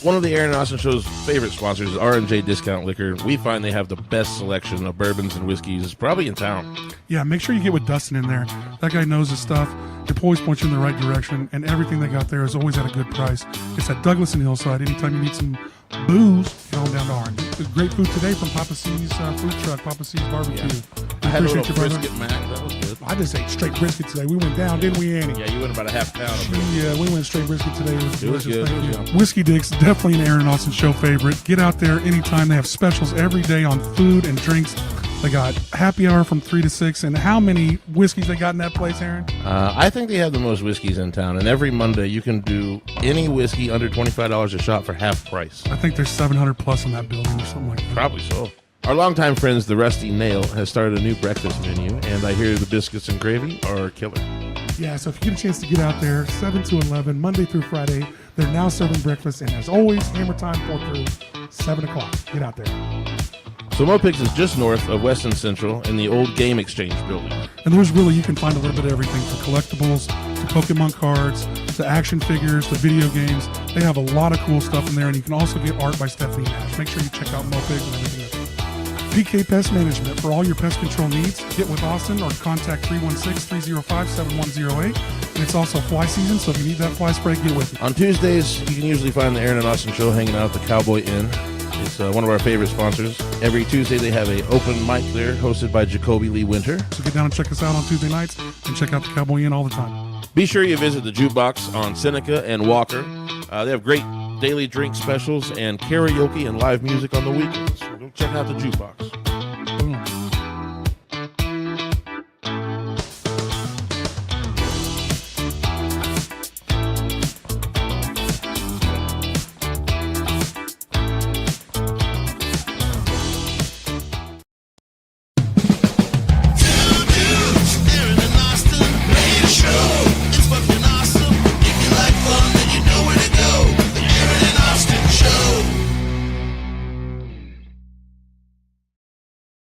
one of the Aaron and Austin Show's favorite sponsors is R&J Discount Liquor. We find they have the best selection of bourbons and whiskeys probably in town. Yeah, make sure you get with Dustin in there. That guy knows his stuff. It always points you in the right direction, and everything they got there is always at a good price. It's at Douglas and Hillside. Anytime you need some booze, get on down to Orange. Great food today from Papa C's food truck, Papa C's barbecue. Yeah. I had a little brisket, Mac. That was good. I just ate straight brisket today. We went down, didn't we, Annie? Yeah, you went about a half pound of it. Yeah, we went straight brisket today. It was delicious. Good. Thank you. Whiskey Dick's definitely an Aaron and Austin Show favorite. Get out there anytime. They have specials every day on food and drinks. They got happy hour from 3 to 6. And how many whiskeys they got in that place, Aaron? I think they have the most whiskeys in town. And every Monday you can do any whiskey under $25 a shot for half price. I think there's 700 plus in that building or something like that. Probably so. Our longtime friends, the Rusty Nail, has started a new breakfast menu, and I hear the biscuits and gravy are killer. Yeah, so if you get a chance to get out there, 7 to 11, Monday through Friday, they're now serving breakfast, and as always, hammer time 4 through 7 o'clock. Get out there. So Mopigs is just north of Weston Central in the old Game Exchange building. And there's really, you can find a little bit of everything from collectibles to Pokemon cards to action figures to video games. They have a lot of cool stuff in there, and you can also get art by Stephanie Nash. Make sure you check out Mopigs and everything else. PK Pest Management. For all your pest control needs, get with Austin or contact 316-305-7108. And it's also fly season, so if you need that fly spray, get with it. On Tuesdays, you can usually find the Aaron and Austin Show hanging out at the Cowboy Inn. It's one of our favorite sponsors. Every Tuesday, they have an open mic there hosted by Jacoby Lee Winter. So get down and check us out on Tuesday nights and check out the Cowboy Inn all the time. Be sure you visit the Jukebox on Seneca and Walker. They have great daily drink specials and karaoke and live music on the weekends. So go check out the Jukebox. Boom.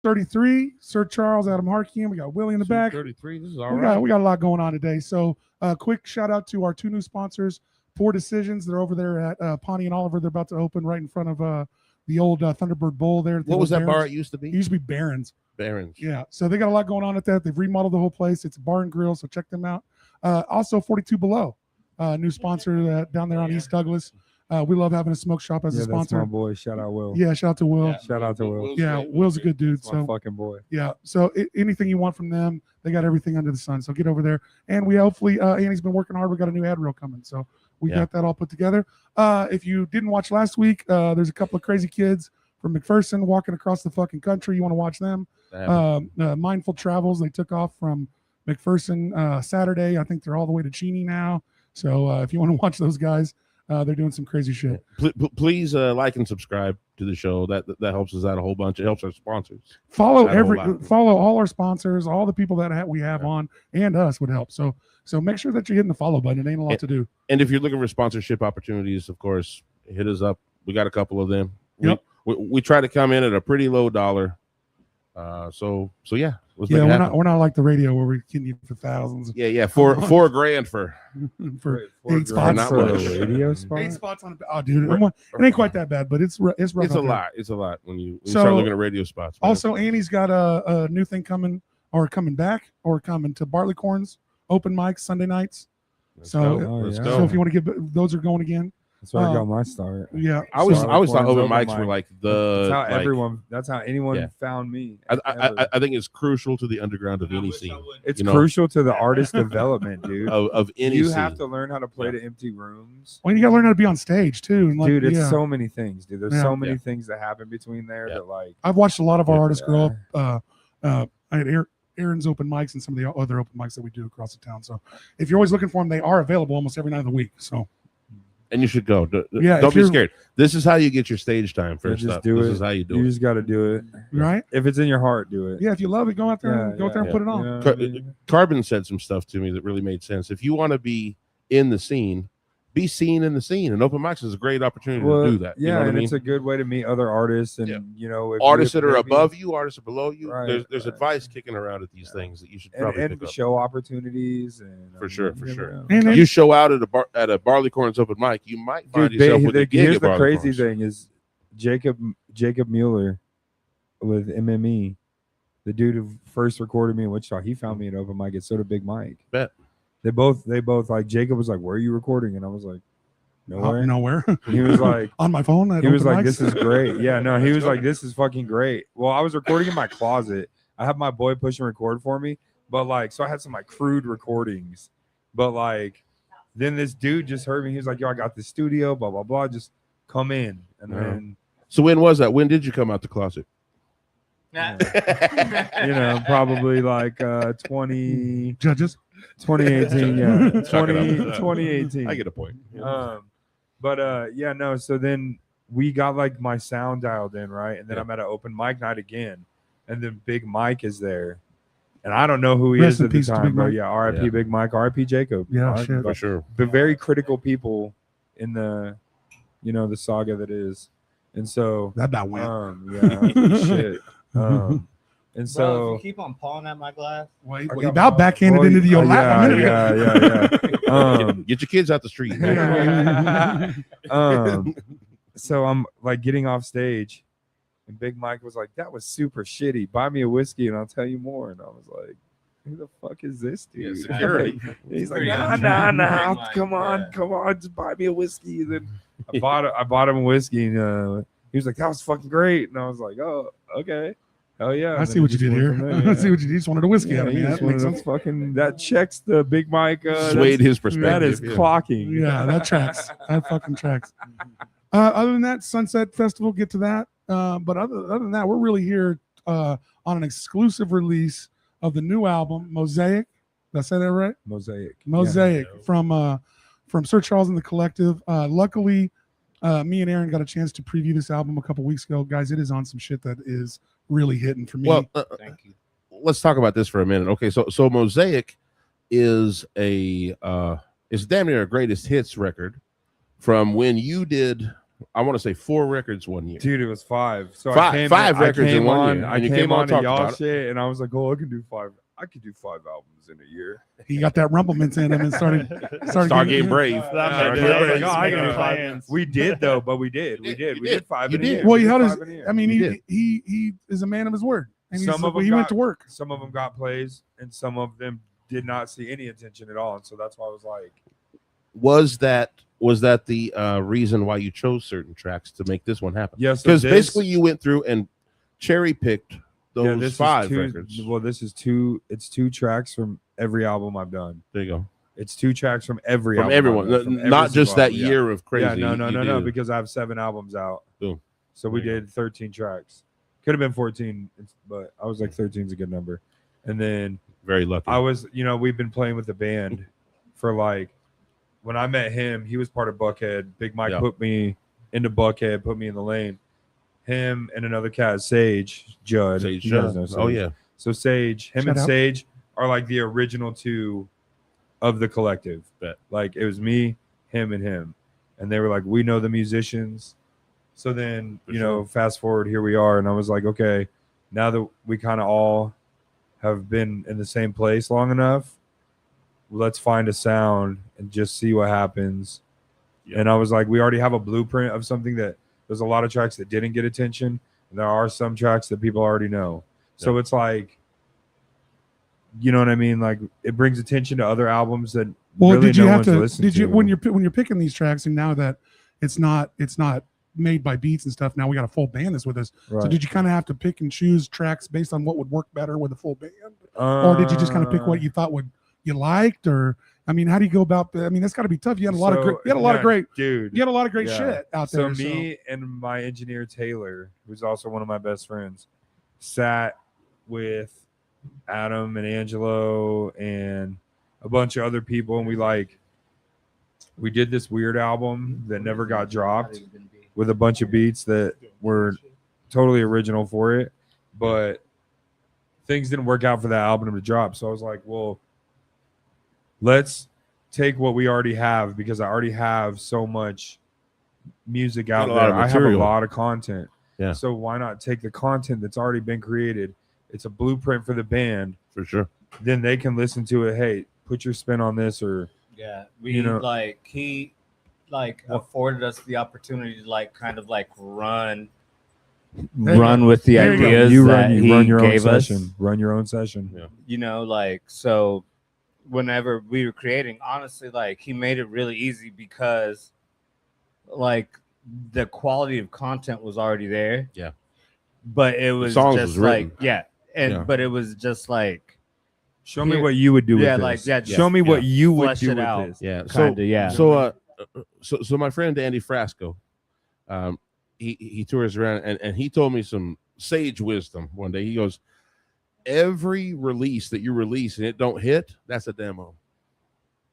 33, Sir Charles, Adam Hartke, and we got Willie in the back. 33, this is all right. We got a lot going on today. So quick shout out to our 2 new sponsors, Poor Decisions. They're over there at Pawnee and Oliver. They're about to open right in front of the old Thunderbird Bowl there. What was that bar it used to be? It used to be Barron's. Barron's. Yeah. So they got a lot going on at that. They've remodeled the whole place. It's a bar and grill, so check them out. Also 42 Below, new sponsor down there on East Douglas. We love having a smoke shop as a sponsor. That's my boy. Shout out Will. Yeah, shout out to Will. Yeah, shout out to Will. Will's a good dude. That's my fucking boy. Yeah. So anything you want from them, they got everything under the sun. So get over there. And we hopefully, Annie's been working hard. We got a new ad reel coming. So we got that all put together. If you didn't watch last week, there's a couple of crazy kids from McPherson walking across the fucking country. You want to watch them? Mindful Travels. They took off from McPherson Saturday. I think they're all the way to Cheney now. So if you want to watch those guys, they're doing some crazy shit. Please like and subscribe to the show. That helps us out a whole bunch. It helps our sponsors. Follow all our sponsors, all the people that we have on, and us would help. So make sure that you're hitting the follow button. It ain't a lot to do. And if you're looking for sponsorship opportunities, of course, hit us up. We got a couple of them. Yep. We try to come in at a pretty low dollar. So yeah. We're not like the radio where we're getting you for thousands. Yeah. $4,000 for 8 spots. Not for much. a radio spot? 8 spots on. Oh, dude, it ain't quite that bad, but it's rough. It's a lot. It's a lot when you start looking at radio spots. Man. Also, Annie's got a new thing coming back to Barleycorn's open mics Sunday nights. Let's go. So if you want to get those are going again. That's where I got my start. Yeah, I always thought open mics were like that's how anyone found me. I think it's crucial to the underground of any scene. It's crucial to the artist development, dude. Of any you scene. have to learn how to play to empty rooms. Well, you gotta learn how to be on stage too. And dude, it's so many things, dude. There's so many things that happen between there that I've watched a lot of our artists grow up. I had Aaron's open mics and some of the other open mics that we do across the town. So if you're always looking for them, they are available almost every night of the week. So. And you should go. Don't be scared. This is how you get your stage time first up. This is how you do it. You just got to do it. Right? If it's in your heart, do it. Yeah, if you love it, go out there and put it on. You know Carbon said some stuff to me that really made sense. If you want to be in the scene, be seen in the scene. And open mics is a great opportunity to do that. Yeah, you know what and I mean? it's a good way to meet other artists, and artists that are above you, artists that are below you. Right, there's advice kicking around at these things that you should probably pick up. show opportunities, and for sure. And you show out at a Barleycorns open mic, you might find yourself with a gig. Here's the crazy thing is Jacob Mueller with MME, the dude who first recorded me in Wichita. He found me at open mic. So did Big Mike. Bet. They both like Jacob was like, "Where are you recording?" And I was like, "Nowhere." Nowhere. He was like, "On my phone." He was like, "This is great." Yeah, no, he was like, "This is fucking great." Well, I was recording in my closet. I have my boy push and record for me, but like, so I had some like crude recordings, but like, then this dude just heard me. He was like, "Yo, I got the studio, blah blah blah. Just come in." And then, so when was that? When did you come out the closet? Probably like 20 judges. 2018, yeah. 2018. I get a point. So then we got like my sound dialed in, right? And then I'm at an open mic night again, and then Big Mike is there, and I don't know who he is at the time, but R.I.P. Big Mike, R.I.P. Jacob. Yeah, shit. For sure. The very critical people in the, the saga that is, and so that went. Shit. And so, bro, if you keep on pawing at my glass. Wait, about backhanded into your lap. Yeah. Get your kids out the street. So I'm like getting off stage, and Big Mike was like, "That was super shitty. Buy me a whiskey, and I'll tell you more." And I was like, "Who the fuck is this dude?" Yeah, security. He's like, "Nah, come on, just buy me a whiskey." And then I bought him a whiskey, and he was like, "That was fucking great." And I was like, "Oh, okay." Oh yeah, I see what you did here. I see what you did. You just wanted a whiskey out of me. That makes sense. That checks the Big Mike. Swayed his perspective. That is clocking. Yeah, that tracks. That fucking tracks. Other than that, Sunset Festival, get to that. But other than that, we're really here on an exclusive release of the new album, Mosaic. Did I say that right? Mosaic from Sir Charles and the Collective. Luckily, me and Aaron got a chance to preview this album a couple weeks ago. Guys, it is on some shit that is really hitting for me. Well, thank you. Let's talk about this for a minute. Okay, so Mosaic is it's damn near a greatest hits record from when you did, I want to say 4 records one year. Dude, it was 5. So five records in 1 year. And you came on to y'all shit, and I was like, "Oh, I can do 5. I could do 5 albums in a year." He got that rumplements in him and started getting brave. We did though, but we did 5 in a year. Well, he held his. I mean, he is a man of his word, and he went to work. Some of them got plays, and some of them did not see any attention at all, and so that's why I was like, was that the reason why you chose certain tracks to make this one happen? Yes, because basically you went through and cherry picked those 5 records. Well, this is 2. It's 2 tracks from every album I've done. There you go. It's 2 tracks from every album. Everyone, not just that year of crazy. Yeah, no, because I have 7 albums out. Boom. So we did 13 tracks. Could have been 14, but I was like 13 is a good number. And then very lucky. I was, we've been playing with the band for like, when I met him, he was part of Buckhead. Big Mike put me into Buckhead, put me in the lane. Him and another cat, Sage Judd. Sage Judd. Oh yeah. So Sage, Sage are like the original 2 of the collective. Like it was me, him, and him, and they were like, "We know the musicians." So then, fast forward, here we are, and I was like, okay, now that we kind of all have been in the same place long enough, let's find a sound and just see what happens. And I was like, we already have a blueprint of something that there's a lot of tracks that didn't get attention. And there are some tracks that people already know. So it's like, you know what I mean? Like it brings attention to other albums that really no one's listening to. When you're picking these tracks, and now that it's not made by beats and stuff, now we got a full band that's with us. Right. So did you kind of have to pick and choose tracks based on what would work better with a full band? Or did you just kind of pick what you thought you liked? Or I mean, how do you go about that? I mean, that's got to be tough. You had a lot of great shit out there. So me and my engineer Taylor, who's also one of my best friends, sat with Adam and Angelo and a bunch of other people, and we did this weird album that never got dropped with a bunch of beats that were totally original for it, but things didn't work out for that album to drop. So I was like, well, let's take what we already have, because I already have so much music out Got a lot there. of I have a material. lot of content. Yeah. So why not take the content that's already been created? It's a blueprint for the band. For sure. Then they can listen to it. Hey, put your spin on this, or Yeah, we You know- like he like afforded us the opportunity to like kind of like run with the There you go. ideas you that run he your own gave us. session. Run your own session. Yeah. You know, like so whenever we were creating, honestly, like he made it really easy because like the quality of content was already there. Yeah. But it was songs just was written. like but it was just like Show me what you would do with yeah, this. like yeah, just Show me what you would flesh do it with out. this. Yeah. Kinda, yeah. So my friend Andy Frasco, he tours around and he told me some sage wisdom one day. He goes, every release that you release and it don't hit, that's a demo.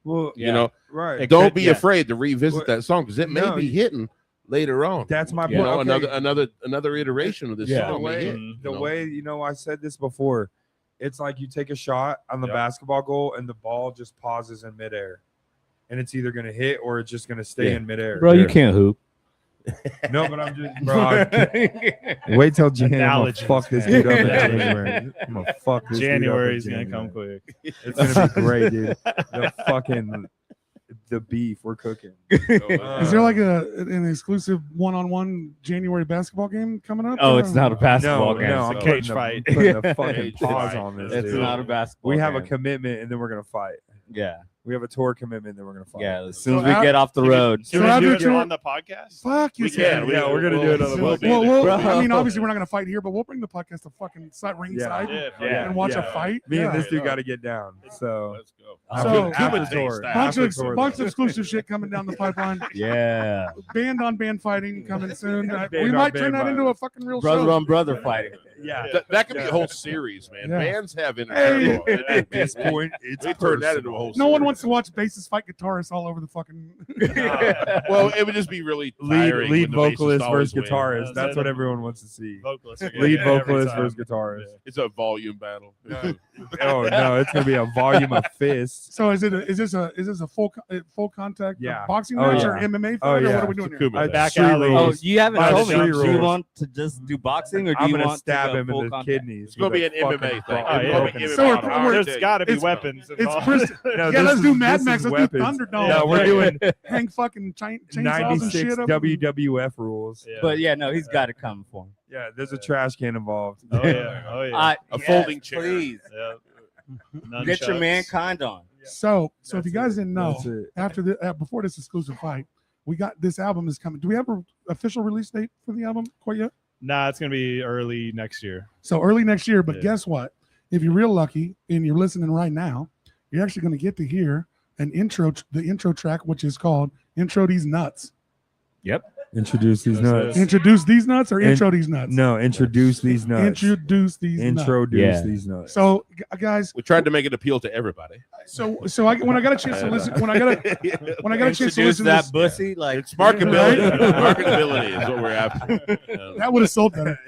Well, You know, right. It don't could- be yeah. afraid to revisit Well, that song because it may no, be hitting later on. That's my You point. know, Okay. another iteration of this Yeah. song. the may way, hit, the you know? way, I said this before. It's like you take a shot on the Yep. basketball goal and the ball just pauses in midair, and it's either going to hit or it's just going to stay Yeah. in midair. Bro, you can't hoop. No, but I'm just, bro. Wait till January. I'm gonna Analogies, fuck this man. dude up in January. I'm gonna fuck this January's dude up in gonna come January. quick. It's gonna be great, dude. The beef we're cooking. Is there like an exclusive one-on-one January basketball game coming up? Oh, it's not a basketball No, game. no, I'm It's a putting cage the- fight. Putting the fucking Cage pause fight. on this. It's dude. not a basketball We have a game. commitment, and then we're gonna fight. Yeah. We have a tour commitment, then we're gonna fight. Yeah. As soon as So we out- get off the road. So Can we after do the it tour- on the podcast? Fuck you, We sir. can. Yeah, we're gonna do it on the we'll podcast. be Well, there. I mean, obviously we're not gonna fight here, but we'll bring the podcast to fucking ringside Yeah. and watch yeah. a fight. Me and Yeah. this dude got to get down. So Let's go. So- after Cuba tour, Day style. Bunch after tour, of though. exclusive shit coming down the pipeline. Yeah. Band on band fighting coming soon. Band We on might band turn that fighting. into a fucking real Brother show. on brother fighting. Yeah. That could be a whole series, man. Yeah. Bands have Hey. At this point, it's we turned that into a whole. No one series. wants to watch bassists fight guitarists all over the fucking. Well, it would just be really lead tiring when the bassist vocalist always versus win. guitarist. That's what everyone wants to see. Vocalists are gonna Lead get it every vocalist time. versus guitarist. It's a volume battle. Oh no, it's gonna be a volume of fists. So is this a full contact Yeah. boxing Oh, match yeah. or MMA fight Oh, or yeah. what are we doing here? Cuba Day. Back Street alley. Oh, rules. you haven't By the told me. street Do you rules. want to just do boxing or do I'm you gonna want stab to go him in full the contact? kidneys. It's gonna with be a an MMA fucking thing. pro- Oh, yeah. It's So gonna be we're- There's got to be It's- weapons. It's involved. first. No, Yeah, this let's do is- Mad this Max. is Let's do weapons. Thunderdome. No, we're doing hang fucking chainsaws and 96 shit. up. WWF rules. Yeah. But yeah, no, he's got to come for him. Yeah, there's a trash can involved. Oh yeah. Oh yeah. A folding chair. Please Yeah. get your Nunchucks. mankind on. So if That's you guys it. didn't know, That's it. after the before this exclusive fight, we got this album is coming. Do we have an official release date for the album quite yet? Nah, it's gonna be early next year. So early next year. But Yeah. guess what? If you're real lucky and you're listening right now, you're actually going to get to hear the intro track, which is called "Intro These Nuts." Introduce these That's nuts. it. Introduce these nuts or In- intro these nuts? No, introduce these nuts. Introduce these nuts. Introduce Yeah. these nuts. So guys, We tried to make it appeal to everybody. when I got a chance to listen, when I got a chance to Introduce listen to that this, bussy, like It's marketability. Right? Marketability is what we're after. that would have sold better.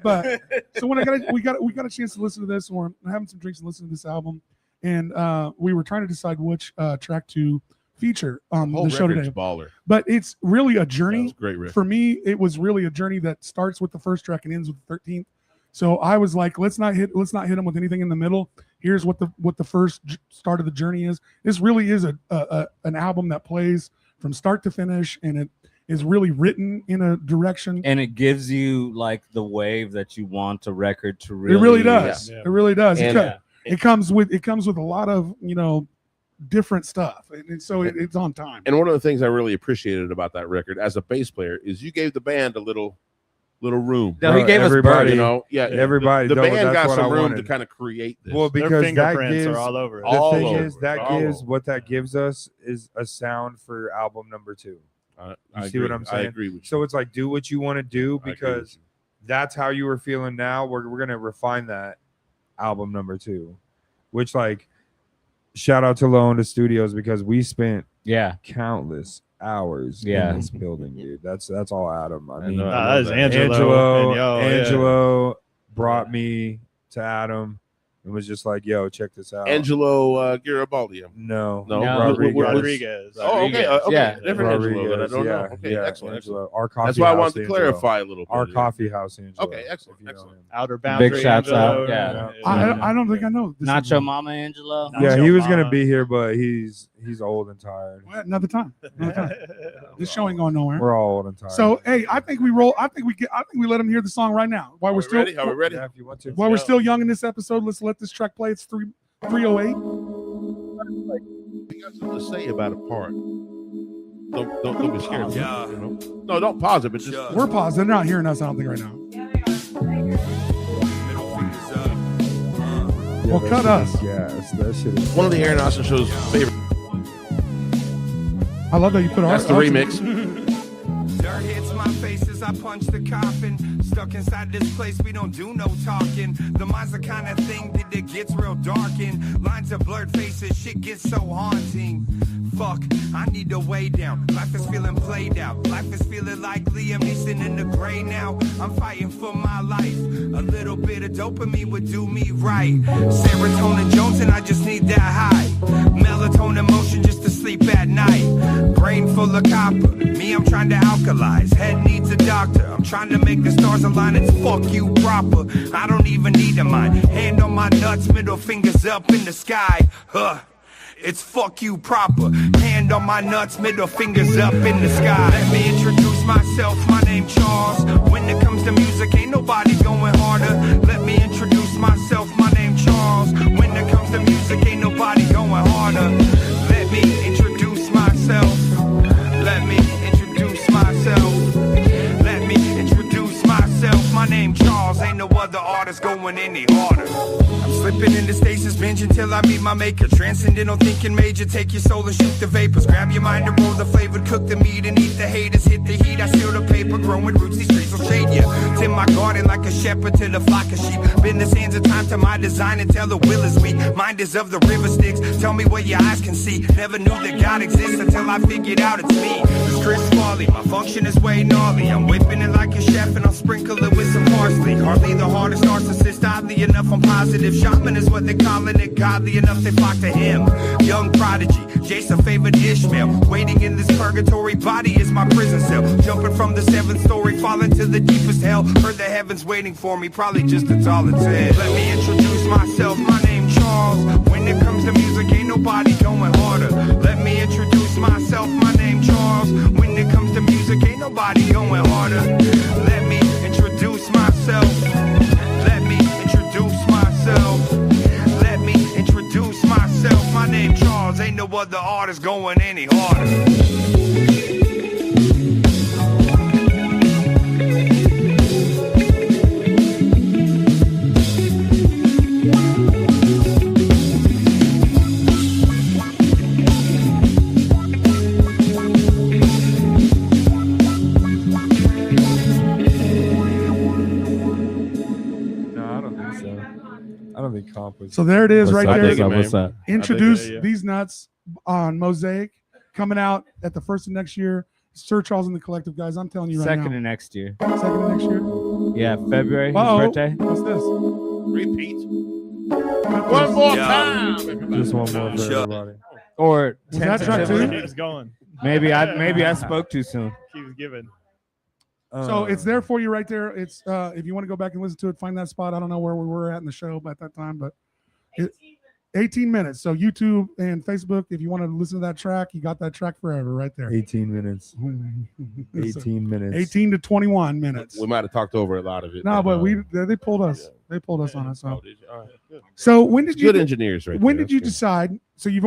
But so when we got a chance to listen to this, or having some drinks and listen to this album, and we were trying to decide which track to feature on Whole the show record's today. baller. But it's really a That was journey. a great riff. For me, it was really a journey that starts with the first track and ends with the 13th. So I was like, let's not hit them with anything in the middle. Here's what the first start of the journey is. This really is an album that plays from start to finish, and it is really written in a direction. and it gives you like the wave that you want a record to It really. really does. Yeah. It really does. And- It comes with a lot of different stuff, and so it's on time. And one of the things I really appreciated about that record as a bass player is you gave the band a little room. No, he gave us Everybody- You bird. know, yeah. Everybody, the no, band that's got what some I room to wanted. kind of create this. Well, Their because that fingerprints gives are all over it. the all thing over is it. that All gives over. what that gives us is a sound for album number 2. I see agree. what I'm saying? I agree with you. So it's like do what you want to do I agree with because you. that's how you were feeling now. We're gonna refine that album number 2, which like shout out to Onda Studios because we spent Yeah. countless hours Yeah. in this building, dude. That's all Adam. I I mean, know. Nah, that is that. Angelo. and yo, yeah. Angelo brought me to Adam. and was just like, "Yo, check this out." Angelo Garibaldi. No, No. Rodriguez. Oh, okay. Okay. Yeah. Different Angelo that I Rodriguez, don't yeah, know. Okay, yeah, excellent. Angelo. Our coffee That's why I house wanted to Angelo. clarify a little bit. Our coffee house, Angelo. Okay, excellent, if you know excellent. him. Outer Boundary. Big shouts Angelo, out, yeah. I don't think I know. This Nacho is- Mama Angelo. Yeah, Nacho he was gonna Mama. be here, but he's old and tired. Well, Another time. This show ain't going nowhere. We're all old and tired. So hey, I think we roll. I think we let him hear the song right now. While Are we're we still ready? Are we ready? Yeah, if you want to. while we're go. still young in this episode, let's let this track play. It's 3:08. You got something to say about a part. Don't be scared. You know? No, don't pause it, but just We're paused. They're not hearing us. I don't think right now. Well, that cut shit us. is gas. That shit is one of the Aaron Austin show's favorite. I love that you put our. That's the remix. Dirt hits my face as I punch the coffin. Stuck inside this place, we don't do no talking. The mind's the kind of thing that it gets real dark in. Lines of blurred faces, shit gets so haunting. Fuck, I need to weigh down. Life is feeling played out. Life is feeling like Liam Neeson in the gray now. I'm fighting for my life. A little bit of dopamine would do me right. Serotonin Jones and I just need that high. Melatonin motion just to sleep at night. Brain full of copper. Me, I'm trying to alkalize. Head needs a doctor. I'm trying to make the stars align. It's fuck you proper. I don't even need a mind. Hand on my nuts, middle fingers up in the sky. It's fuck you proper. Hand on my nuts, middle fingers up in the sky. Let me introduce myself, my name Charles. When it comes to music, ain't nobody going harder. Let me introduce myself, my name Charles. When it comes to music, ain't nobody going harder. Let me introduce myself. Let me introduce myself. Let me introduce myself. My name Charles, ain't no other artist going any harder. I'm slipping into stasis, binge until I meet my maker. Transcendental thinking major, take your soul and shoot the vapors. Grab your mind and roll the flavor, cook the meat and eat the haters. Hit the heat, I seal the paper, growing roots, these trees will shade ya. Tend my garden like a shepherd to the flock of sheep. Bend the sands of time to my design and tell the will is weak. Mind is of the river Styx, tell me what your eyes can see. Never knew that God exists until I figured out it's me. It's Chris Farley, my function is way gnarly. I'm whipping it like a chef and I'll sprinkle it with some parsley. Hardly the hardest narcissist, oddly enough I'm positive. Shaman is what they calling it, godly enough they flock to him. Young prodigy, Jason favored Ishmael. Waiting in this purgatory, body is my prison cell. Jumping from the 7th story, falling to the deepest hell. Heard the heavens waiting for me, probably just a tall tale. Let me introduce myself, my name Charles. When it comes to music, ain't nobody going harder. Let me introduce myself, my name Charles. When it comes to music, ain't nobody going harder. Let me introduce myself. Let me introduce myself. Let me introduce myself. My name Charles, ain't no other artist going any harder. I don't think comp was. So there it is, right I there. dig it, man. What's up? Introduce yeah. these nuts on Mosaic, coming out at the first of next year. Sir Charles and the Collective, guys. I'm telling you right Second now. of next year. Second of next year. Yeah, February. His Uh-oh. birthday. What's this? Repeat. One more time. Just one more for Sure. everybody. Or Was that track tentatively. two? Keeps going. Maybe I spoke too soon. Keeps giving. So it's there for you right there. It's if you want to go back and listen to it, find that spot. I don't know where we were at in the show at that time, but 18 minutes. So YouTube and Facebook, if you want to listen to that track, you got that track forever right there. 18 minutes. 18 minutes. 18 to 21 minutes. We might have talked over a lot of it. No, but they pulled us. They pulled us on it. So, Oh, did you? All right, good. so when did you Good engineers, right when there. did you That's decide? So you've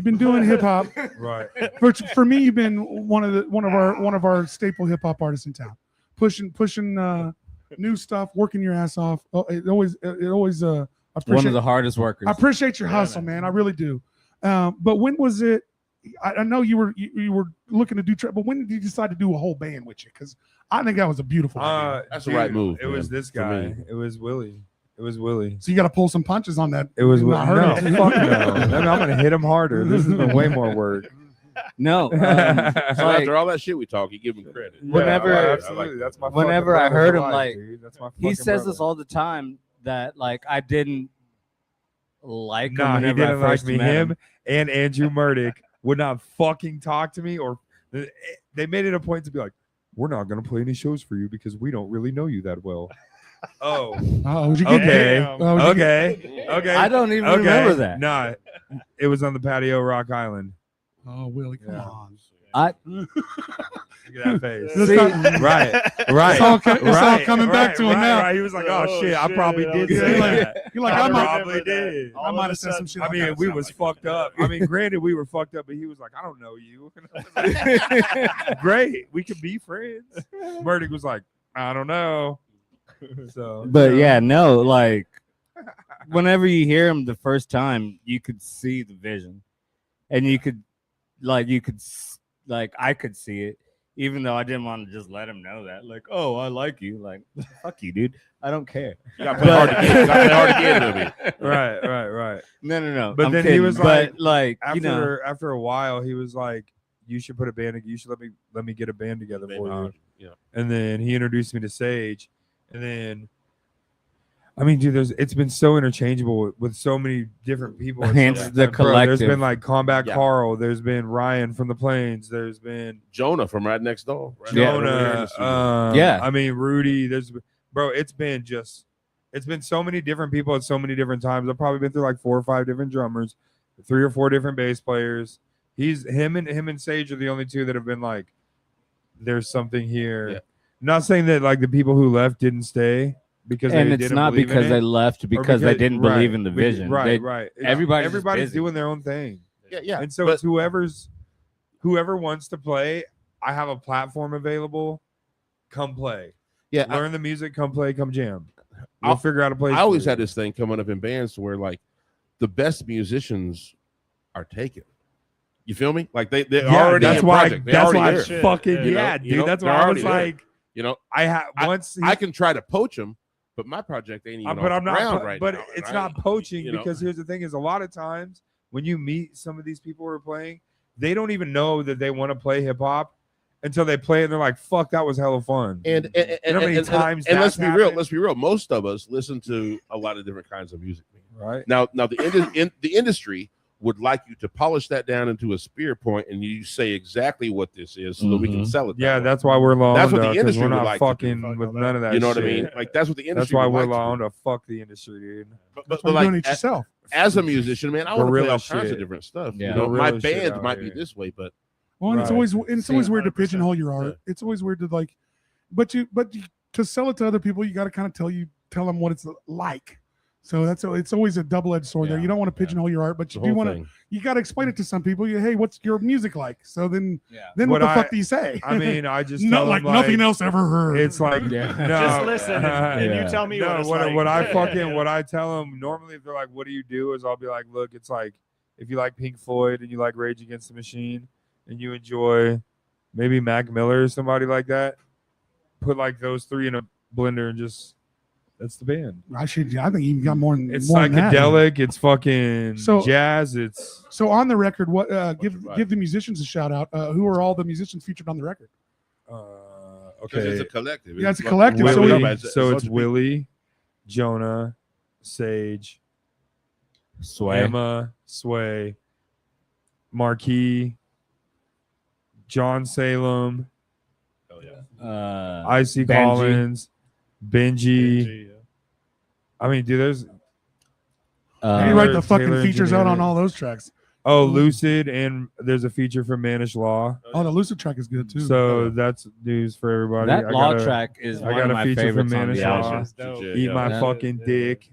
been doing hip hop. Right. For me, you've been one of our staple hip hop artists in town, pushing new stuff, working your ass off. It always One appreciate of the hardest workers. I appreciate your hustle, man. I really do. But when was it? I know you were looking to do trap, but when did you decide to do a whole band with you? Because I think that was a beautiful idea. That's the right move, It was man, this for guy. me. It was Willie. It was Willie. So you got to pull some punches on that. It was I heard no, it. fuck no. Then I'm gonna hit him harder. This has been way more work. No. So after all that shit we talk, you give him credit. Whenever- Yeah, I absolutely. like That's my. Whenever fucking I heard brother him, for life, like, dude. That's my he fucking says brother. this all the time that like I didn't like him. Nah, he whenever I didn't like first me. met Him and Andrew Murdick would not fucking talk to me, or they made it a point to be like, "We're not gonna play any shows for you because we don't really know you that well." Oh, Did you get okay, Damn. okay. I don't even remember that. Nah, it was on the patio, Rock Island. Oh, Willie, come Yeah. on. Look at that face. This See? time- Right. It's all coming back to him now. Right. He was like, "Oh, Oh, shit, I shit, probably that did was say it. that." You're like, I I might, probably did. I might have said some shit. I like mean, that. we was fucked up. I mean, granted, we were fucked up, but he was like, "I don't know you." And I was like, great, we could be friends. Murdick was like, "I don't know." So, But yeah, no, like whenever you hear him the first time, you could see the vision, and I could see it, even though I didn't want to just let him know that, like, oh, I like you, like, fuck you, dude, I don't care. You got to play hard to get. You got to play hard to get, Louis. right. No. But I'm then he kidding. was but like, you know, After a while, he was like, "You should put a band. You should let me get a band together for you." Yeah. And then he introduced me to Sage, and then. I mean, dude, it's been so interchangeable with so many different people. Hence the Bro, collective. there's been like Combat Yeah. Carl. There's been Ryan from the Plains. There's been Jonah from right next door. Right Yeah. over here in the Jonah. studio. Yeah. I mean, Rudy. Bro, it's been so many different people at so many different times. I've probably been through like 4 or 5 different drummers, 3 or 4 different bass players. Him and Sage are the only 2 that have been like, there's something here. Yeah. Not saying that like the people who left didn't stay. Because and they it's didn't not believe in because it, they left, because they didn't right, believe in the vision. Right. Everybody's just Everybody's busy. doing their own thing. Yeah. And so But- it's whoever wants to play, I have a platform available. Come play. Yeah. Learn the music, come play, come jam. We'll I'll- figure out a place. I always for had you. this thing coming up in bands where like the best musicians are taken. You feel me? Like they're Yeah, already that's in why project. They're that's already why there. Shit, fucking you know, yeah, you dude. know, That's they're why I already was there. like, You know, I I can try to poach them, but my project ain't even but off I'm the not. ground But, right but now, it's and not poaching you know. because here's the thing: is a lot of times when you meet some of these people who are playing, they don't even know that they want to play hip hop until they play it. And they're like, "Fuck, that was hella fun." And You know how many times and let's that's be real. happened? Let's be real. Most of us listen to a lot of different kinds of music. Right. Now the industry would like you to polish that down into a spear point, and you say exactly what this is, so that we can Mhm. sell it. that Yeah, way. that's why we're law. That's what the 'cause industry we're would not like to fucking do. with none of that. you know what I shit. mean. Like that's what the industry. That's why would we're like to law do. to fuck the industry, dude. But That's why you're doing like, it yourself. as a musician, man, I want to play Guerrilla all kinds shit. of different stuff. Yeah. You know, my Guerrilla shit band out might be here. this way, but Well, and it's Right. always weird to 100%. pigeonhole your art. It's always weird to like, but to sell it to other people, you got to kind of tell them what it's like. So it's always a double-edged sword there. Yeah, You don't want to pigeonhole your art, but the you do whole want to. thing. You got to explain it to some people. Hey, what's your music like? So then what What the I- fuck do you say? I mean, I just no, tell like them, nothing else ever heard. It's like Yeah. no, Just listen and Yeah. you tell me no, what it's what, like. what I tell them normally if they're like, "What do you do?" is I'll be like, "Look, it's like if you like Pink Floyd and you like Rage Against the Machine and you enjoy maybe Mac Miller or somebody like that, put like those 3 in a blender and just that's the band. I think you got more than It's more than that. psychedelic. It's fucking So- jazz. It's So on the record, what give right. give the musicians a shout out. Who are all the musicians featured on the record? Because it's okay. a collective. Yeah, it's a like- collective, what so we're we- talking about. So a bunch it's of people. Willie, Jonah, Sage, Sway. Emma, Sway, Marquis, John Salem, Oh, yeah. Icy Benji. Collins, Benji. Yeah. I mean, dude, there's You write the Taylor fucking features out on Engineering. all those tracks. Lucid, and there's a feature from Manish Law. Oh, the Lucid track is good too. So that's news for everybody. That I law gotta track is I one got of a my feature from favorites on the Manish Yeah, Law. album. it's dope. Eat my Yeah. fucking dick.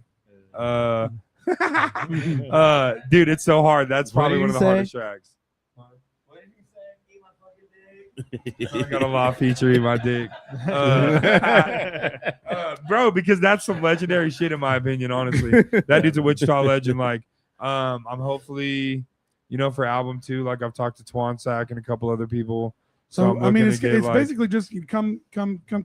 Dude, it's so hard. That's What probably did one you of the say? hardest tracks. I got a law feature, eat my dick. Bro, because that's some legendary shit in my opinion, honestly. That dude's a Wichita legend. Like, I'm hopefully, for album 2, like I've talked to Twan Sack and a couple other people. So I'm I mean, looking it's to get, like, basically just you come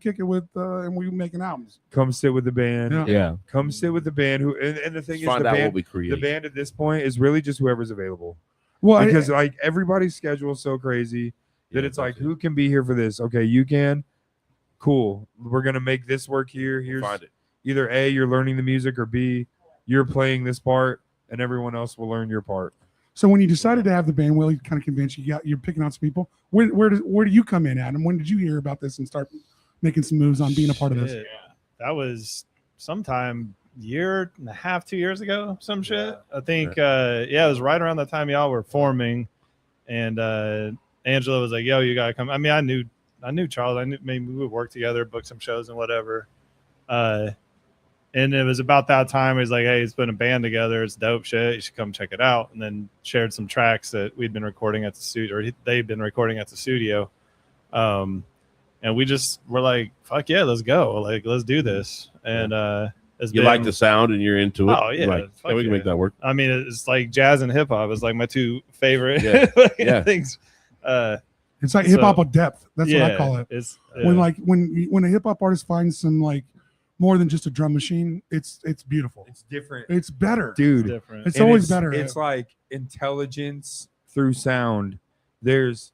kick it with, and we making albums. come sit with the band. Yeah. Yeah. Come sit with the band. And the thing is, Find the out what band, we the create. band at this point is really just whoever's available. Well, Because like everybody's schedule is so crazy that Yeah, it's like, that's it. who can be here for this? Okay, you can. Cool. We're gonna make this work here. Here's Find it. either A, you're learning the music, or B, you're playing this part, and everyone else will learn your part. So when you decided to have the band, Will, you kind of convinced you're picking out some people. Where do you come in, Adam? When did you hear about this and start making some moves on being a part of this? That was sometime year and a half, 2 years ago, some shit. I think it was right around the time y'all were forming, and Angela was like, yo, you gotta come. I mean, I knew Charles. I knew maybe we would work together, book some shows and whatever. And it was about that time. He was like, hey, he's putting a band together. It's dope shit. You should come check it out. And then shared some tracks that we'd been recording at the studio, or they'd been recording at the studio. And we just were like, fuck yeah, let's go. Like, let's do this. And you like the sound and you're into it. Oh yeah, like, we can make that work. I mean, it's like jazz and hip hop is like my two favorite things. It's like hip hop with depth. That's what I call it. It's when a hip hop artist finds some like more than just a drum machine, it's beautiful. It's different. It's better, dude. It's different. It's always better. It's like intelligence through sound. It's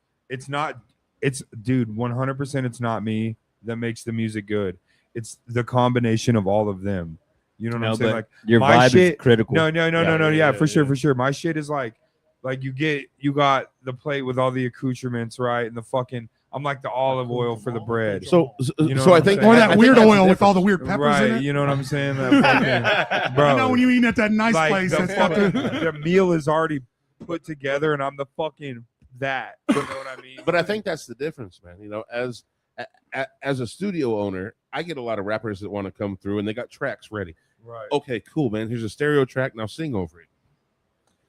not. It's dude. 100%. It's not me that makes the music good. It's the combination of all of them. You know what I'm saying? Like your my vibe shit, is critical. No. Yeah, for sure. My shit is like you got the plate with all the accoutrements, right? And the fucking, I'm like the olive oil for the bread. So you know so what I I'm think, saying? Or that I think weird that's oil with different. all the weird peppers right, in it. you know what I'm saying? That fucking, bro, You know when you eat at that nice like place. the, That's got the meal is already put together, and I'm the fucking that. You know what I mean? But I think that's the difference, man. You know, as a studio owner, I get a lot of rappers that want to come through and they got tracks ready. Right. Okay, cool, man. Here's a stereo track. Now sing over it.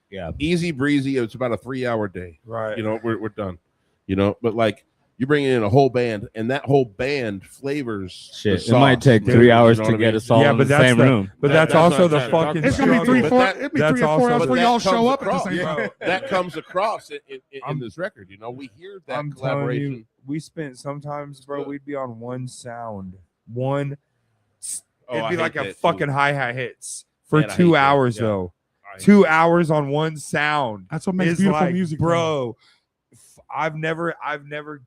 Yeah. Easy breezy. It's about a 3-hour day. Right. You know, we're done. You know, but like you bring in a whole band, and that whole band flavors. Shit, the it might sauce, take dude. 3 hours You know to what I get mean? us all Yeah, in but the that's same the- room. But that's That's also what the I'm trying to fucking talk It's gonna be struggle. three, But four. that- It'd be that's 3 or 4 also- hours but before that y'all show comes up at the across. same Yeah. time. That comes across in I'm- this record. You know, we hear that I'm telling collaboration. you, we spent sometimes, bro. good. We'd be on one sound, one. Oh, It'd I be hate like a that, too. fucking hi-hat hits for Man, I hate 2 that, hours yeah. though. I- 2 hours on one sound. That's what makes It's beautiful like, music, bro. I've never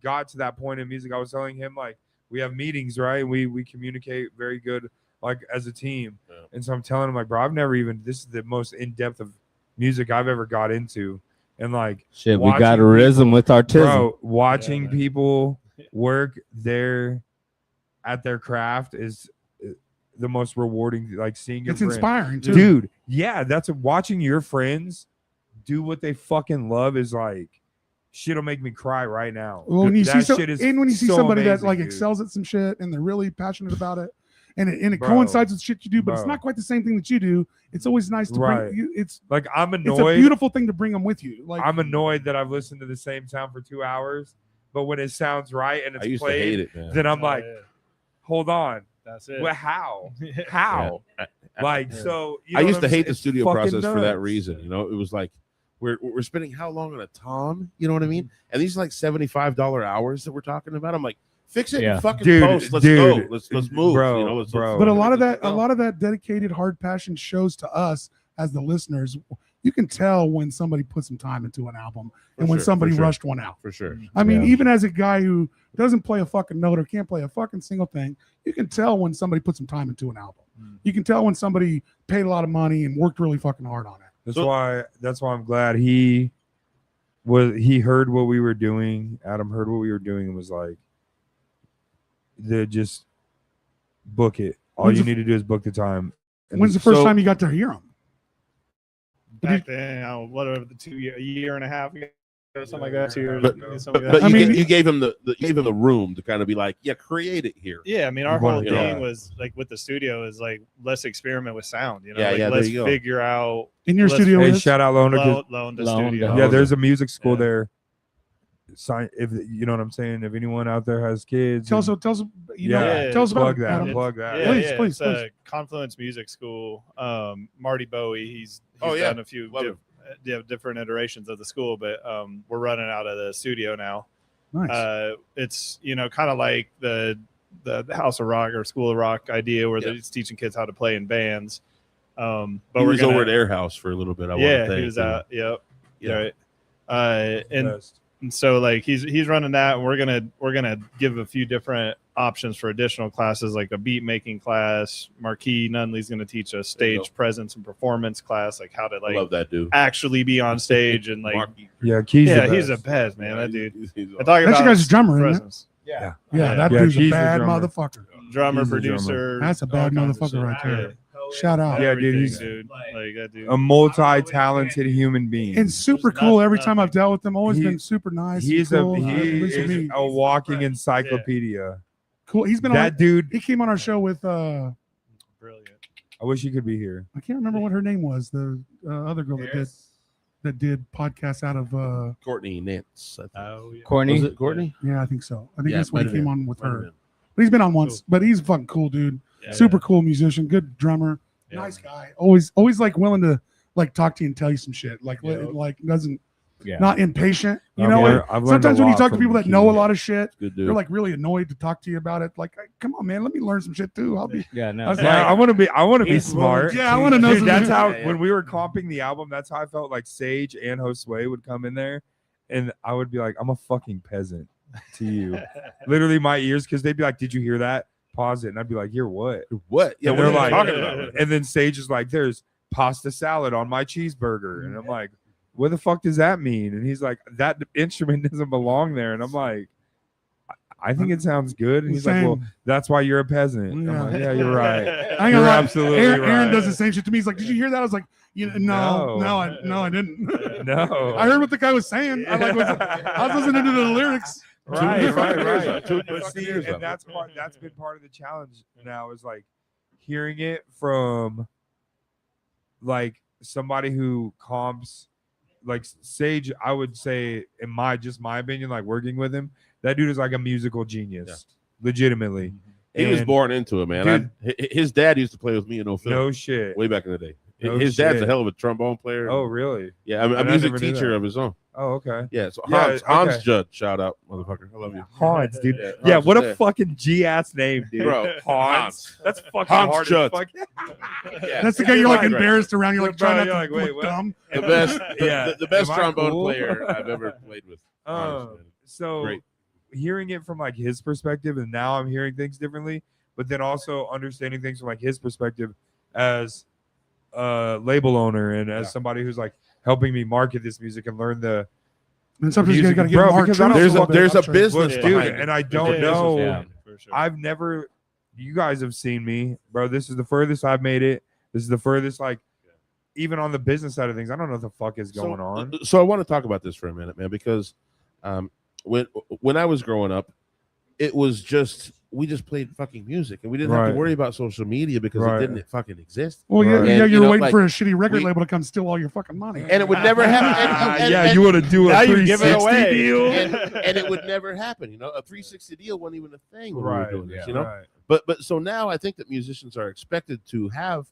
got to that point in music. I was telling him like we have meetings, right? We communicate very good, like as a team. Yeah. And so I'm telling him like, bro, I've never even. This is the most in depth of music I've ever got into, and like Shit, we watching got a rhythm with our tism. bro, watching Yeah. people work at their craft is the most rewarding. Like seeing your It's friend. inspiring too. Dude, yeah, that's watching your friends do what they fucking love is like shit'll make me cry right now. Well, when you That see shit is when you see so somebody that amazing, like dude. excels at some shit and they're really passionate about it, and it Bro. coincides with shit you do, but it's Bro. not quite the same thing that you do. It's always nice to Right. bring you. It's Like I'm a annoyed. beautiful thing to bring them with you. Like I'm annoyed that I've listened to the same sound for 2 hours, but when it sounds right and I it's used to hate played, it, man. then I'm Oh, like, yeah. hold on, That's it. well, how? How? Yeah. Like Yeah. so? You I know used what to I'm hate saying? the It's studio fucking process for that nuts. reason. You know, it was like we're spending how long on a tom? You know what I mean? And these like $75 hours that we're talking about. I'm like, fix it Yeah. and fucking Dude, post. Let's dude, go. Let's move. bro, you know, let's bro. but a lot of let's that, a go. lot of that dedicated hard passion shows to us as the listeners. You can tell when somebody put some time into an album For and when sure, somebody for sure. rushed one out. for sure. I mean, Yeah. even as a guy who doesn't play a fucking note or can't play a fucking single thing, you can tell when somebody put some time into an album. You can tell when somebody paid a lot of money and worked really fucking hard on it. That's So- why I'm glad he heard what we were doing. Adam heard what we were doing and was like, just book it. All When's you the- need to do is book the time. And When's the first So- time you got to hear them? Back then, whatever, a year and a half ago, or something like that, 2 years But- ago, something like But that. I mean- you gave him the room to kind of be like, yeah, create it here. Yeah, I mean, our Well, whole you thing know. was like with the studio is like let's experiment with sound. You know, Yeah, like, yeah, there let's you go. figure out. In your Let's- studio hey, is? shout out Londa. 'Cause- Loan to Loan, studio. Yeah, there's a music school Yeah. there. If you know what I'm saying, if anyone out there has kids, Tell us, and- tell us, you yeah, know, tell us about plug it, that, Adam. plug that. Yeah, Please, yeah, please, it's Confluence Music School. Marty Bowie, he's Oh, yeah. done a few Love different iterations of the school, but we're running out of the studio now. Nice. It's kind of like the House of Rock or School of Rock idea where Yeah. it's teaching kids how to play in bands. But He we're was gonna, over at Air House for a little bit. I want to yeah, think. he was you know. out. Yep. Yeah. Right. And Best. so like he's running that, and we're gonna give a few different options for additional classes, like a beat making class. Marquis Nunley's going to teach a stage presence and performance class, like how to I love that dude. actually be on stage and like Yeah, Keys he's the best, man. That dude. He's I talk That's about your guys' drummer, isn't it? presence. Yeah. Yeah, that Yeah, dude's he's a the bad drummer. motherfucker. Drummer, He's the producer. That's a bad all kinds of motherfucker shit. right there. Yeah. Shout out. Yeah, dude, Everything, he's dude. Like that dude. a multi-talented human being. And super There's cool. Every nothing- time I've dealt with him, always He- been super nice. He's cool. he Listen to is me. a walking encyclopedia. Cool. He's been That on. dude, He came on our show with. Brilliant. I wish he could be here. I can't remember what her name was. The other girl that did podcasts out of. Courtney Nance. I think. Oh, yeah. Courtney. Was it Courtney? Yeah, I think so. I think Yeah, that's when might he have came been. on with Might have her. been. But he's been on once. Cool. But he's a fucking cool dude. Yeah, Super cool musician. Good drummer. yeah. Nice guy. Always like willing to like talk to you and tell you some shit. Like Yeah. like doesn't. Yeah. Not impatient. You I've know, learned- I've learned sometimes a when you lot talk to from people that Keith. know a lot of shit, Good dude. they're like really annoyed to talk to you about it. Like, come on, man, let me learn some shit too. I'll be. Yeah, no. I was Yeah, like- I want to be He's smart. Yeah, I want to know. Dude, some that's shit. how Yeah, yeah. when we were comping the album, that's how I felt like Sage and Josue would come in there, and I would be like, "I'm a fucking peasant to you." Literally, my ears, because they'd be like, "Did you hear that?" Pause it, and I'd be like, "You're what?" What? Yeah, And what they're are you like, talking about? and then Sage is like, "There's pasta salad on my cheeseburger," and I'm like, "What the fuck does that mean?" And he's like, "That instrument doesn't belong there," and I'm like, I think it sounds good. And he's like, "Well, that's why you're a peasant." I'm Yeah. like, "Yeah, you're right." I ain't gonna You're lie, absolutely Aaron right. does the same shit to me. He's like, "Did you hear that?" I was like, No. I didn't. No, I heard what the guy was saying. I was listening to the lyrics. Right. Two fucking But see, years and up. that's been part of the challenge now is like hearing it from like somebody who comps like Sage. I would say, in my opinion, like working with him, that dude is like a musical genius, legitimately. He was And born into it, man. His dad used to play with me in Philly no shit. way back in the day. No His dad's shit. a hell of a trombone player. Oh, really? yeah, I'm I a music never knew teacher that. of his own. Oh, okay. Yeah, so Yeah, Hans okay. Judd, shout out, motherfucker. I love you. Hans, dude. Yeah, Yeah, Hans what is a there. fucking G ass name, dude. Bro, Hans. That's fucking Hans hard Judd. as fuck. Yeah. That's the guy you're like Right. embarrassed around. You're like Bro, trying you're not like, to wait, look what? dumb. The best, Yeah. the best Am I trombone cool? player I've ever played with. honestly. So Great. hearing it from like his perspective, and now I'm hearing things differently, but then also understanding things from like his perspective as a label owner and as somebody who's like helping me market this music and learn the And sometimes you music, gotta get bro, more because I truth don't There's feel a bit. there's a I'm sure. business dude, behind it. and I There's don't a know. business Yeah. behind it. For sure. I've never. You guys have seen me, bro. This is the furthest I've made it. This is the furthest, like, even on the business side of things. I don't know what the fuck is going on. So I want to talk about this for a minute, man, because when I was growing up, it was just we just played fucking music and we didn't have Right. to worry about social media because Right. it didn't fucking exist. Well, yeah, Right. yeah, And, you're you know, waiting like, for a shitty record we- label to come steal all your fucking money. And it would never happen. Yeah, you want to do a Now you give it 360 away. deal? and it would never happen. You know, a 360 deal wasn't even a thing when we were doing this. yeah. You know, Right. but so now I think that musicians are expected to have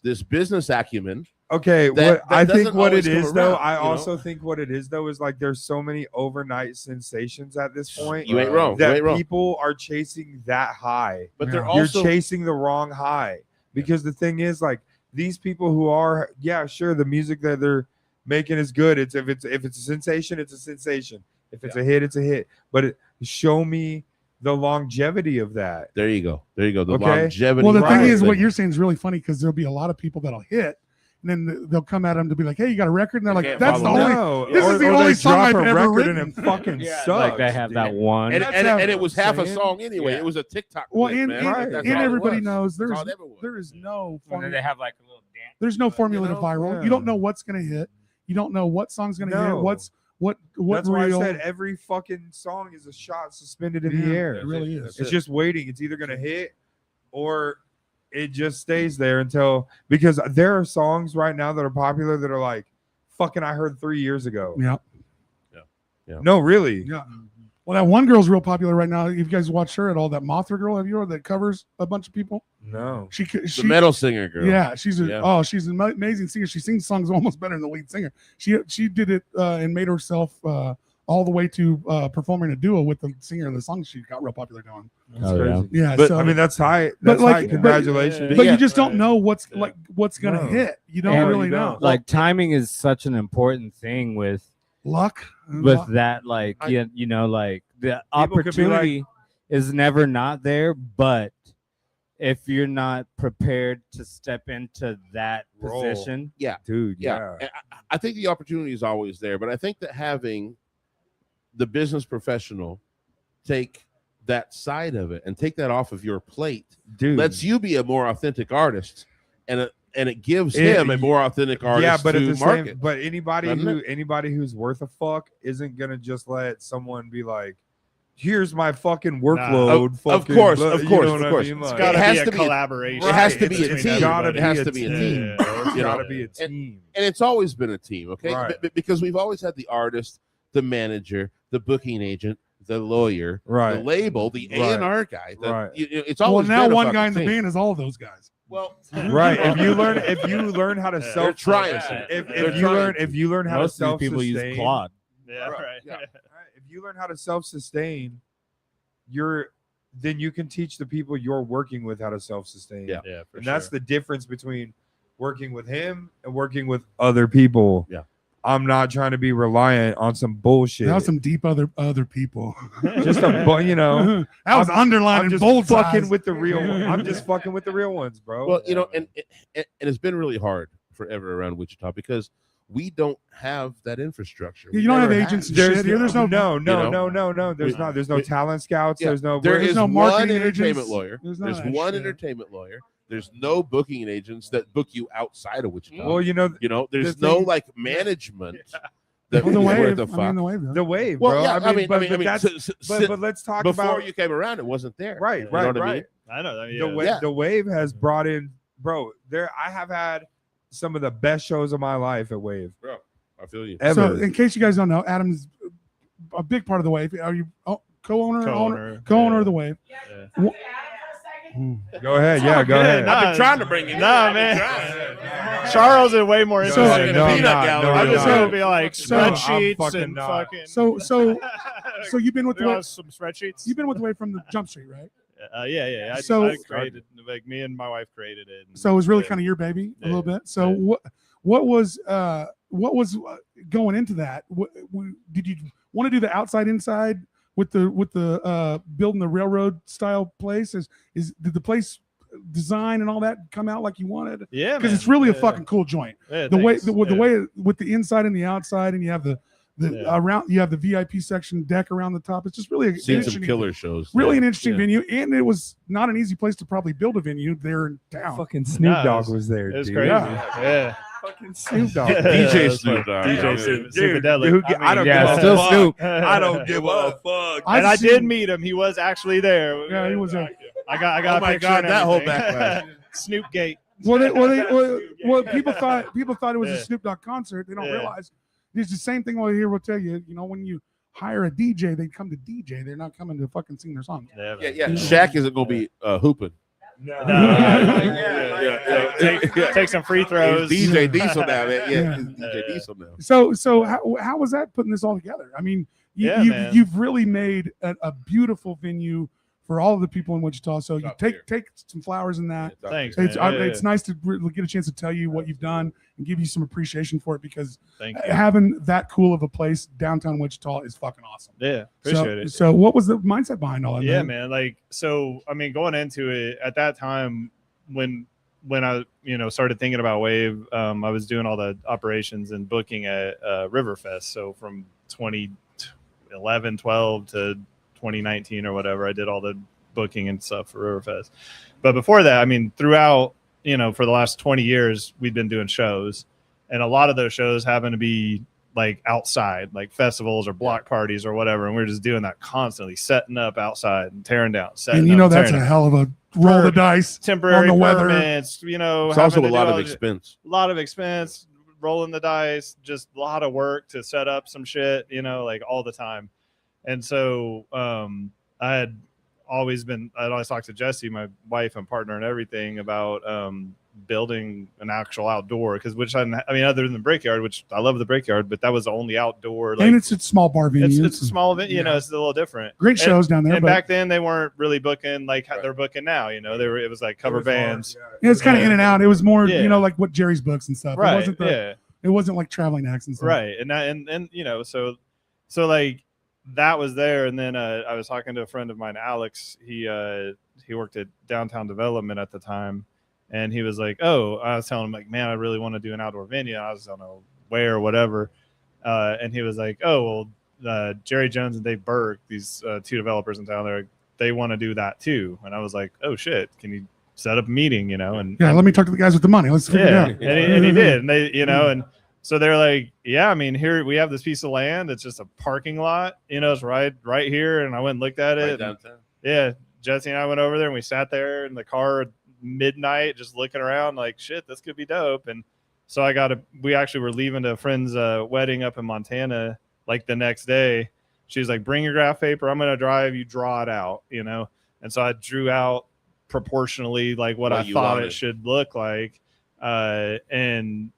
this business acumen. Okay, That- what that I think doesn't what it always come is though, around, I you know? also think what it is though is like there's so many overnight sensations at this point You ain't wrong. You that ain't wrong. people are chasing that high. But they're Yeah. You're also chasing the wrong high because the thing is like these people who are sure the music that they're making is good. It's if it's a sensation, it's a sensation. If it's a hit, it's a hit. But show me the longevity of that. There you go. There you go. The Okay. longevity. Well, the Right. thing is, what you're saying is really funny because there'll be a lot of people that'll hit, and then they'll come at them to be like, "Hey, you got a record?" And they're like, can't "That's the follow only." that. No, This is the only they song drop I've a ever record written. and it fucking sucks. Like they have that dude. one. and, That's and, how and it was half a saying. song anyway. Yeah. It was a TikTok. Well, clip, and, man. Right. That's and all it everybody was. knows That's all it ever was. there is no And then formula. they have like a little dance. There's no formula you to know? viral. Yeah. You don't know what's gonna hit. You don't know what song's gonna hit. No. What That's why real. I said every fucking song is a shot suspended in Yeah, the air. it really is. It's just waiting. It's either gonna hit or it just stays there until because there are songs right now that are popular that are like fucking I heard 3 years ago. Yeah. No, really. Yeah. Well, that one girl's real popular right now. If you guys watch her at all, that Mothra girl, have you heard that covers a bunch of people? No. She The metal singer girl. Yeah, she's Yeah. she's an amazing singer. She sings songs almost better than the lead singer. She did it and made herself all the way to performing a duo with the singer of the song she got real popular doing. That's Oh, yeah. crazy. Yeah, But so, I mean that's high. but, That's like, high. but- Congratulations. but yeah, you just don't right. know what's Yeah. like what's gonna No. hit. You don't And really you know. don't. Like timing is such an important thing with Luck. that. Like you know, like the People could be like- opportunity. is never not there, but if you're not prepared to step into that position, dude, yeah. I think the opportunity is always there, but I think that having the business professional take that side of it and take that off of your plate, dude, lets you be a more authentic artist, and it gives him a more authentic artist. Yeah, but to at the market. same, but anybody who's worth a fuck isn't gonna just let someone be like, here's my fucking workload. Of course. It's gotta be a collaboration. It has to be a team. It has to be a team. It's gotta be a team. And it's always been a team, okay? Right. Because we've always had the artist, the manager, the booking agent, the lawyer, right, the label, the A&R guy. Right. It's always now been one guy in the team. band is all of those guys. Well, right. If you learn how to they're trying. If you learn how to self-sustain, people use Claude. Yeah, right. Yeah. If you learn how to self-sustain, then you can teach the people you're working with how to self-sustain. Yeah, and that's the difference between working with him and working with other people. Yeah. I'm not trying to be reliant on some bullshit. That was some deep other people. Just that was underlined in just bold fucking size. with the real ones. I'm just fucking with the real ones, bro. Well, and it's been really hard forever around Wichita because we don't have that infrastructure. You don't have agents and shit here. There's no. No. There's no talent scouts. Yeah, there's no. There is no one marketing entertainment agents. lawyer. There's There's none of that one shit. entertainment lawyer. There's no booking agents that book you outside of Wichita. Well, there's the no thing- like management. That Well, the is wave. worth a I fuck. mean, the wave. Though. The wave, Well, bro. yeah, I mean, but let's talk before about you came around, it wasn't there. right. You know what I mean? I know that. The, the wave has brought in, bro. I have had some of the best shows of my life at Wave. Bro, I feel you. Ever. So, in case you guys don't know, Adam's a big part of the wave. Are you co-owner of the wave? Yeah. Go ahead. Yeah, go ahead. I've been trying to bring you. Nah, man. Charles is way more So- interesting. No, than me. I'm not. No, I'm just you're gonna not. be like So- spreadsheets I'm fucking and not. fucking. So you've been with the we wave. have some spreadsheets. You've been with the wave from the Jump Street, right? Yeah. So- I created, like, me and my wife created it. and- So it was really kind of your baby a little bit. So what was going into that? Did you want to do the outside inside with the building the railroad style place? Did the place design and all that come out like you wanted? Yeah, because man. it's really a Yeah. fucking cool joint. Yeah, The way thanks. the way with the inside and the outside, and you have the Yeah. around, you have the VIP section deck around the top. It's just really an Seen some interesting- killer shows. Really Yeah. an interesting Yeah. venue, and it was not an easy place to probably build a venue there in town. Fucking Snoop Nah, Dogg was there. It was dude. crazy. Yeah. Yeah. Fucking Snoop Dogg. DJ Yeah, Snoop Dogg. DJ Yeah. Snoop, Dude, Superdelic. dude, I don't Yeah, give a still fuck. Snoop. I don't give a fuck. And I've I seen- did meet him. He was actually there. Yeah, he was there. I got Oh a my picture God, and that whole everything. backlash. Snoop Gate. People thought it was a Yeah. Snoop Dogg concert. They don't Yeah. realize it's the same thing over here. We'll tell you, when you hire a DJ, they come to DJ. They're not coming to fucking sing their song. Yeah. Yeah. Shaq isn't gonna be hooping. Take some free throws. It's DJ Diesel now, man. Yeah, Yeah. it's DJ Diesel now. So how was that putting this all together? I mean, Man. you've really made a beautiful venue for all of the people in Wichita. So you Top take tier. some flowers in that. Thanks, It's man. Yeah, it's nice to get a chance to tell you what you've done and give you some appreciation for it, because Thank you. having that cool of a place downtown Wichita is fucking awesome. Yeah, appreciate it. So what was the mindset behind all that? Yeah, man. Like, so I mean, going into it at that time when I started thinking about Wave, I was doing all the operations and booking at Riverfest. So from 2011, 12 to 2019 or whatever, I did all the booking and stuff for Riverfest. But before that, I mean, throughout, for the last 20 years, we've been doing shows, and a lot of those shows happen to be like outside, like festivals or block parties or whatever. And we're just doing that constantly, setting up outside and tearing down. And that's a hell of a roll the dice temporary on the weather. permits, It's also a lot of expense. a lot of expense, rolling the dice, just a lot of work to set up some shit, like all the time. And so I'd always talked to Jesse, my wife and partner and everything, about building an actual outdoor, other than the Brickyard, which I love the Brickyard, but that was the only outdoor. And it's a small bar venue. It's a small event, it's a little different. Great shows down there. And but back then they weren't really booking like they're booking now. It was like cover bands. it's kind of in and out. It was more, Yeah. like what Jerry's books and stuff. Right. It wasn't like traveling acts and stuff. Right. And so like that was there. And then I was talking to a friend of mine, Alex. He worked at Downtown Development at the time, and he was like, "Oh," I was telling him like, "Man, I really want to do an outdoor venue. I just don't know where or whatever." And he was like, "Oh, well, Jerry Jones and Dave Burke, these two developers in town, they want to do that too." And I was like, "Oh shit, can you set up a meeting?" You know, and let me talk to the guys with the money. Let's figure it out. And he did, and they, you know, and so they're like, "Yeah, I mean, here we have this piece of land. It's just a parking lot. You know, it's right here." And I went and looked at it. Downtown. Yeah, Jesse and I went over there and we sat there in the car at midnight, just looking around like, shit, this could be dope. And so we actually were leaving to a friend's wedding up in Montana like the next day. She was like, "Bring your graph paper. I'm going to drive. You draw it out," you know? And so I drew out proportionally like what I thought it should look like, and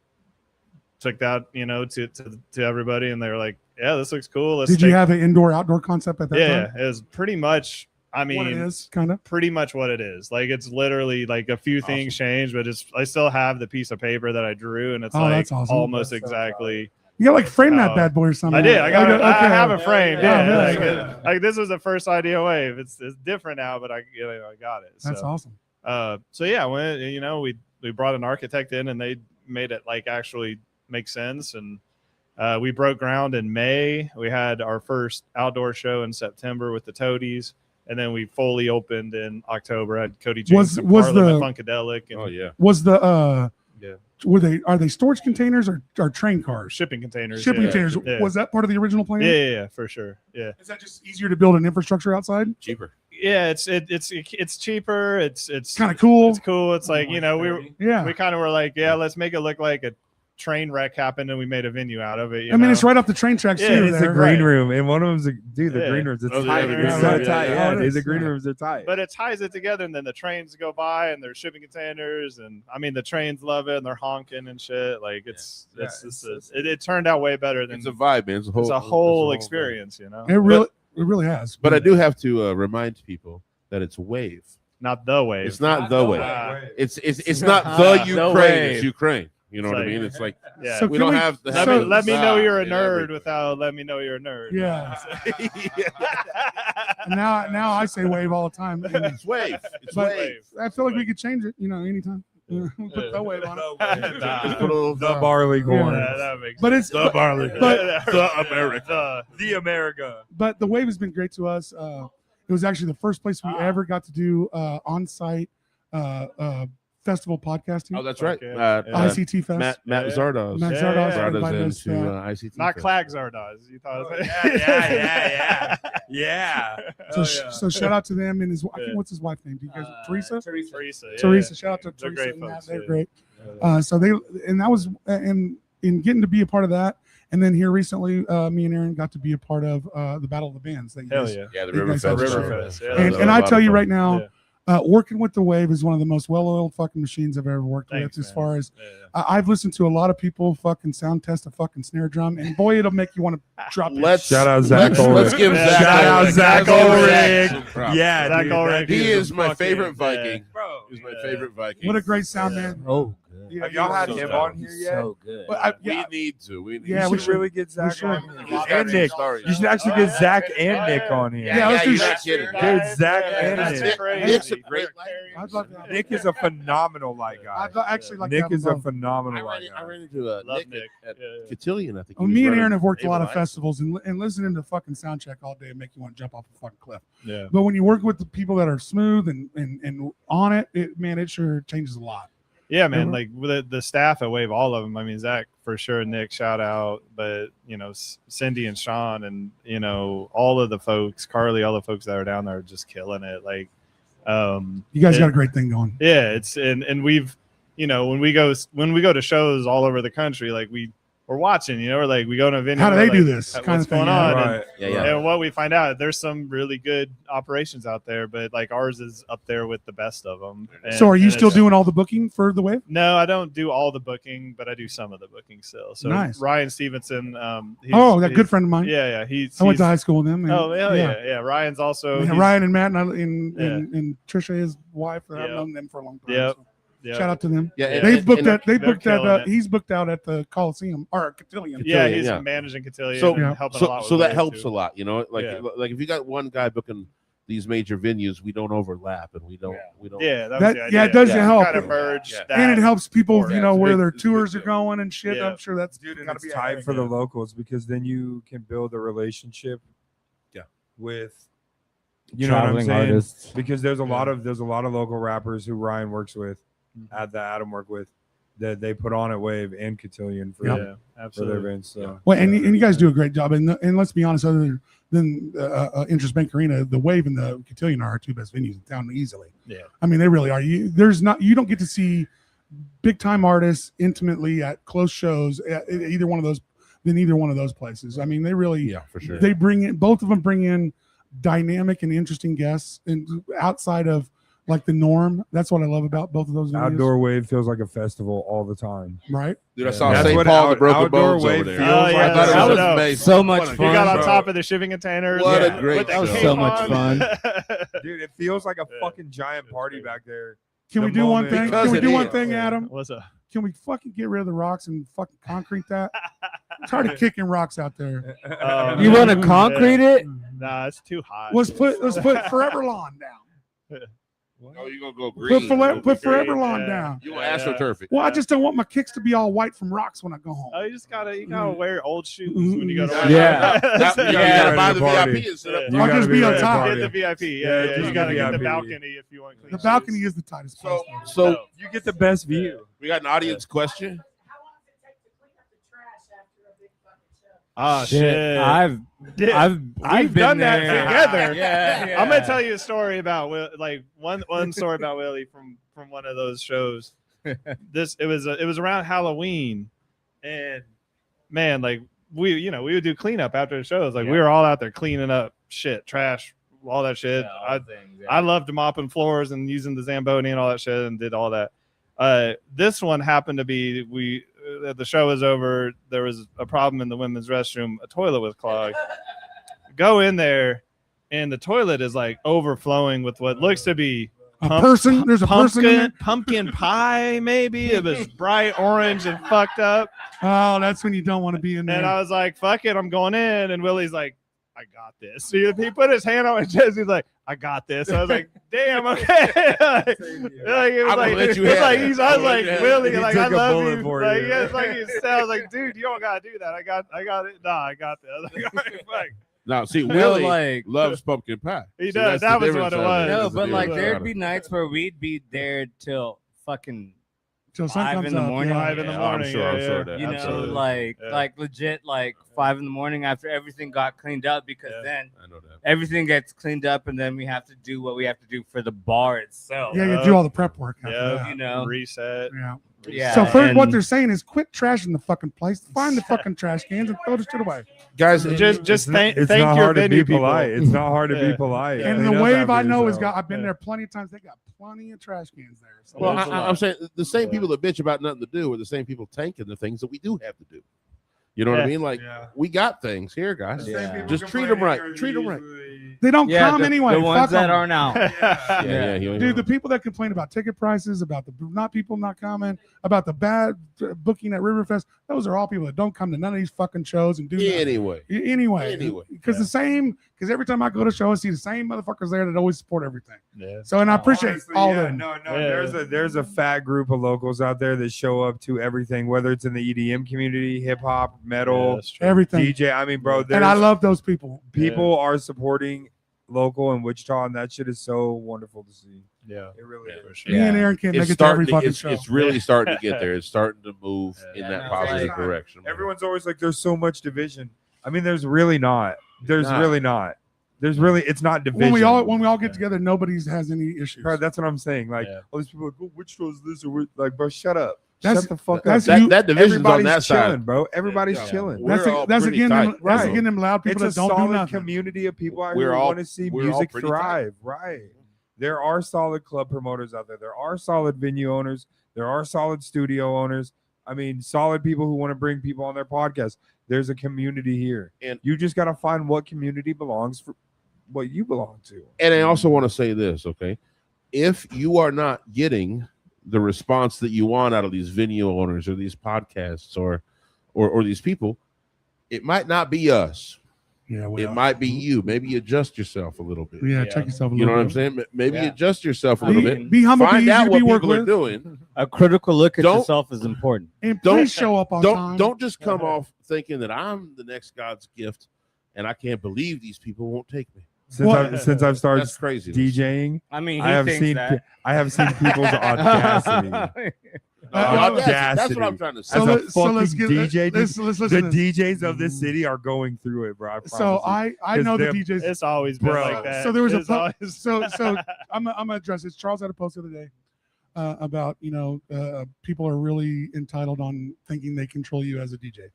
took that, you know, to everybody. And they were like, "Yeah, this looks cool." Did you have an indoor-outdoor concept at that time? Yeah, it was pretty much, I mean, what it is, kind of pretty much what it is. Like, it's literally like a few things changed, but I still have the piece of paper that I drew, and it's like awesome. Almost exactly. You gotta like frame that bad boy or something. I did. I have it framed. Yeah. Yeah. Like this was the first idea wave. It's different now, but I got it. That's awesome. So yeah, when, you know, we brought an architect in and they made it like actually make sense. And we broke ground in May. We had our first outdoor show in September with the Toadies. And then we fully opened in October. I had Cody James and Parliament Funkadelic. And was the are they storage containers or train cars? Shipping containers. Shipping containers. Yeah. Was that part of the original plan? Yeah, for sure. Yeah. Is that just easier to build an infrastructure outside? Cheaper. Yeah, it's cheaper. It's kind of cool. It's cool. It's like, you know, we kind of were like, let's make it look like a train wreck happened and we made a venue out of it. I mean, it's right off the train tracks too. It's a green room, and one of them's the green rooms. It's tight. It's so tight. Yeah, the green rooms are tight. But it ties it together, and then the trains go by, and there's shipping containers, and I mean, the trains love it, and they're honking and shit. Like it turned out way better than it's a vibe, man. It's a whole experience, you know. It really has. But I do have to remind people that it's Wave, not the Wave. It's not the Wave. It's not the Ukraine. It's Ukraine. You know what I mean? It's like, so we don't have the. Let me know you're a nerd without let me know you're a nerd. Yeah. now I say Wave all the time. It's Wave. It's Wave. I feel like we could change it, you know, anytime. Put the Wave on it. The barley corn. That makes but it's the barley. The America. The America. But the Wave has been great to us. It was actually the first place we ever got to do on-site festival podcasting. Oh, that's right. ICT Fest. Matt Zardoz. Matt Zardoz invited us to ICT. Not Fest. Clag Zardoz. You thought it was Yeah. So shout out to them and his. I think what's his wife's name? Do you guys? Teresa. Teresa. Shout out to Teresa. Great and folks, They're great. So that was in getting to be a part of that. And then here recently, me and Aaron got to be a part of the Battle of the Bands. Hell yeah. Yeah, the Riverfest. And I tell you right now, working with the Wave is one of the most well-oiled fucking machines I've ever worked with. As far as I've listened to a lot of people fucking sound test a fucking snare drum, and boy, it'll make you want to drop it. Shout out Zach Ulrich. Let's give Zach Ulrich. Yeah, Zach Ulrich. He is my favorite Viking. Bro, he's my favorite Viking. What a great sound man. Oh, yeah, have y'all had him on here yet? So good. But We need to. We should really get Zach on here. And Nick. You should actually get Zach and Nick on here. Yeah, let's do you're not kidding. Dude, Zach and Nick. Nick's a great I'd love that. Nick is a phenomenal light guy. I'd actually like Nick to have is him a both. phenomenal light I guy. ran into Nick at Cotillion, I think. Well, me and Aaron have worked a lot of festivals, and listening to fucking sound check all day make you want to jump off a fucking cliff. Yeah. But when you work with the people that are smooth and on it, it sure changes a lot. Yeah, man. Like with the staff at Wave, all of them. I mean, Zach for sure, Nick, shout out. But you know, Cindy and Sean, and you know, all of the folks, Carly, all the folks that are down there are just killing it. Like, you guys got a great thing going. Yeah, it's and we've, you know, when we go to shows all over the country, like we're watching, you know, or like we go to a venue. How do they like, do this kind what's of thing? going on? Right. And what we find out, there's some really good operations out there, but like ours is up there with the best of them. So are you still doing all the booking for the Wave? No, I don't do all the booking, but I do some of the booking still. So nice. Ryan Stevenson, that good friend of mine. Yeah. I went to high school with him. Yeah. Ryan's also Ryan and Matt and Trisha, his wife. I've known them for a long time. Yep. So. Yeah. Shout out to them. Yeah, They've booked and that. They they're booked that. killing it. He's booked out at the Coliseum or Cotillion. Yeah, Cotillion, he's yeah. managing Cotillion So- and helping a So, lot with so that Wave, helps too. a lot, you know. Like, Yeah. like if you got one guy booking these major venues, we don't overlap, and we don't. Yeah, that was That- the yeah, idea. it does Yeah. help. Kind of merge Yeah. that. And it helps people, Or- you know, it's where big- their it's a big tours are deal. going and shit. Yeah. I'm sure that's Dude, and gotta it's be tight for the Yeah. locals because then you can build a relationship. Yeah. With, you know what I'm Traveling saying? artists. Because there's a lot of local rappers who Ryan works with, that Adam work with, that they put on at Wave and Cotillion for, Yeah, for their absolutely. events. So. Well, and you guys do a great job. And let's be honest, other than Interest Bank Arena, the Wave and the Cotillion are our two best venues in town easily. Yeah. I mean, they really are. You don't get to see big time artists intimately at close shows at either one of those places. I mean, they really, Yeah, for sure. they bring in, both of them bring in dynamic and interesting guests and outside of like the norm. That's what I love about both of those venues. Outdoor Wave feels like a festival all the time. Right? Dude, I Yeah. saw That's St. what Paul, the out- Broken outdoor Bones wave over there. feels Oh, like. yeah, I thought that it was was dope. amazing. So much What a You great got on show. top of the shipping containers. What a yeah, great with the show. cape So much on. fun. Dude, it feels like a Yeah. fucking giant party back there. Can The we do one moment- thing? Because Can we it do one is. thing, Adam? What's up? Can we fucking get rid of the rocks and fucking concrete that? I'm tired of kicking rocks out there. You want to concrete it? Nah, it's too hot. Let's put Forever Lawn down. Oh, you gonna go green? Put Forever green, Lawn yeah. down. You want astroturf it? Well, I just don't want my kicks to be all white from rocks when I go home. Oh, you gotta wear old shoes when you go to work. Yeah. That- you Yeah. gotta buy the Party. VIP and sit up. Yeah. I'll gotta just be on ready to top. party. Get the VIP. Yeah, Yeah, just you gotta get get the VIP. balcony if you want clean The shoes. balcony is the tightest place. So You get the best view. we got an audience question. Oh shit! I've We've been done that there. together. Yeah. I'm gonna tell you a story about one story about Willie from one of those shows. It was around Halloween, and man, like we would do cleanup after the shows. Like we were all out there cleaning up shit, trash, all that shit. I loved mopping floors and using the Zamboni and all that shit, and did all that. This one happened to be the show was over. There was a problem in the women's restroom. A toilet was clogged. Go in there, and the toilet is like overflowing with what looks to be There's a person in there. pumpkin pie. Maybe it was bright orange and fucked up. Oh, that's when you don't want to be in there. And I was like, "Fuck it, I'm going in." And Willie's like, "I got this." He put his hand on my chest. He's like, "I got this." I was like, "Damn, okay." like, it was I'm gonna like, let you it was have like it. he's. I'm I was gonna let like, you have it. Willie, He like I took a love bullet you. for Like, you. yeah, it's like I was like, dude, you don't gotta do that. I got it. Nah, I got this. I was like, all right, fuck. Now, see, No, Willie like- loves pumpkin pie. He See, does. that's the That was difference what it of was. No, That's the but like difference there'd of be it. nights where we'd be there till fucking Till sun 5 comes in the up, morning. yeah. 5 in the Yeah, morning. I'm sure yeah. that. you know, Absolutely. Yeah. like legit, like 5 in the morning after everything got cleaned up, because Yeah. then I know that. everything gets cleaned up, and then we have to do what we have to do for the bar itself. Yeah, you do all the prep work after Yeah. that. You know, Reset. Yeah. yeah. So first, what and- they're saying is quit trashing the fucking place. Find the fucking trash cans and throw the shit away. Guys, Just thank It's thank not your hard to venue be people. polite. It's not hard to Yeah. be polite. Yeah. And Clean the up wave after I know is yourself. I've been Yeah. there plenty of times. They got plenty of trash cans there. So well, There's a lot. I'm saying the same Yeah. people that bitch about nothing to do are the same people tanking the things that we do have to do. You know what I Yeah. mean? Like Yeah. we got things here, guys. Yeah. Just treat them right. Treat them right. they don't yeah, come the, anyway. the Fuck ones that 'em. aren't out. Yeah. Dude, the people that complain about ticket prices, about the people not coming, about the bad booking at Riverfest, those are all people that don't come to none of these fucking shows and do nothing. Anyway, Anyway, because because every time I go to show, I see the same motherfuckers there that always support everything. Yeah. So, and I appreciate Honestly, all yeah, of them. No, Yeah. there's a fat group of locals out there that show up to everything, whether it's in the EDM community, hip hop, Yeah, metal, that's true. Everything. DJ. I mean, bro, And I there's love those people. people are supporting local in Wichita, and that shit is so wonderful to see. Yeah. It really For is. sure. Me and Aaron can't it's make it to every starting. fucking It's, show. it's really starting to get there. It's starting to move in Yeah, that no, positive like- direction. Everyone's always like, "There's so much division." I mean, there's really not. There's Not. really not. There's really. It's not division. when we all get together, nobody has any issues. Bro, that's what I'm saying. Like Yeah. all these people, are like, oh, which was this or which? Like, bro, shut up. That's- Shut the fuck up. that's that, you- that division's on Everybody's that chilling, side. bro. Everybody's Yeah. chilling. We're all That's pretty again tight. them, that's Right. again them loud people It's a that don't do solid nothing. community of people out We're here who all- want to see we're all music pretty thrive. Right. There are solid club promoters out there. There are solid venue owners. There are solid studio owners. I mean, solid people who want to bring people on their podcast. There's a community here. And- you just got to find what community belongs for what you belong to. And I also want to say this, okay? If you are not getting the response that you want out of these venue owners or these podcasts or these people, it might not be us. Yeah, It might be you. Maybe adjust yourself a little bit. Yeah, check yourself a little bit. You know what I'm saying? Maybe adjust yourself a little bit. Be humble, Find be easy out to what be worked people are with. doing. A critical look at yourself is important. And please show up on time. Don't just come off thinking that I'm the next God's gift and I can't believe these people won't take me. Since I've started That's crazy. DJing, I mean, I have seen people's audacity. That's what I'm trying to say. As a so fucking let's get DJ, let's the listen to this. DJs of this city are going through it, bro. So I know the DJs. It's always been like that. So there was It's always- so I'm gonna address this. Charles had a post the other day about people are really entitled on thinking they control you as a DJ.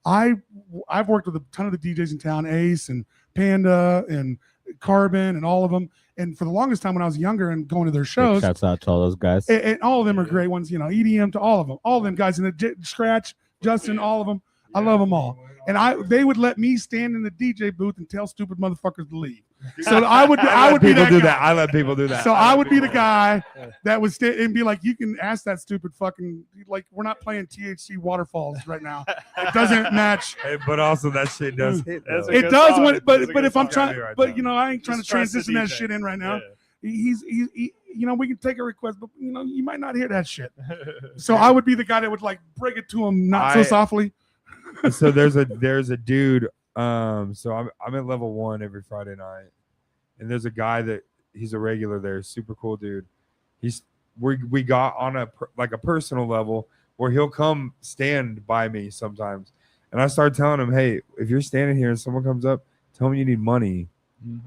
I've worked with a ton of the DJs in town, Ace and Panda and Carbon and all of them. And for the longest time when I was younger and going to their shows, Shouts out to all those guys. and all of them are great ones, EDM to all of them guys, and the Scratch, Justin, all of them. I love them all. And they would let me stand in the DJ booth and tell stupid motherfuckers to leave. So I would be that guy. I let people do that. So I would be the guy that would stand and be like, you can ask that stupid fucking, like, we're not playing THC Waterfalls right now. It doesn't match. Hey, but also that shit does hit. That's though. a It good does, song. but That's a good if I'm song. trying, Right but now. I ain't trying to Just trust the transition that DJ. shit in right now. Yeah. He's we can take a request, but you might not hear that shit. So I would be the guy that would like break it to him not so softly. So there's a dude. So I'm at level 1 every Friday night, and there's a guy that he's a regular there, super cool dude. We got on a personal level where he'll come stand by me sometimes, and I start telling him, hey, if you're standing here and someone comes up, tell me you need money,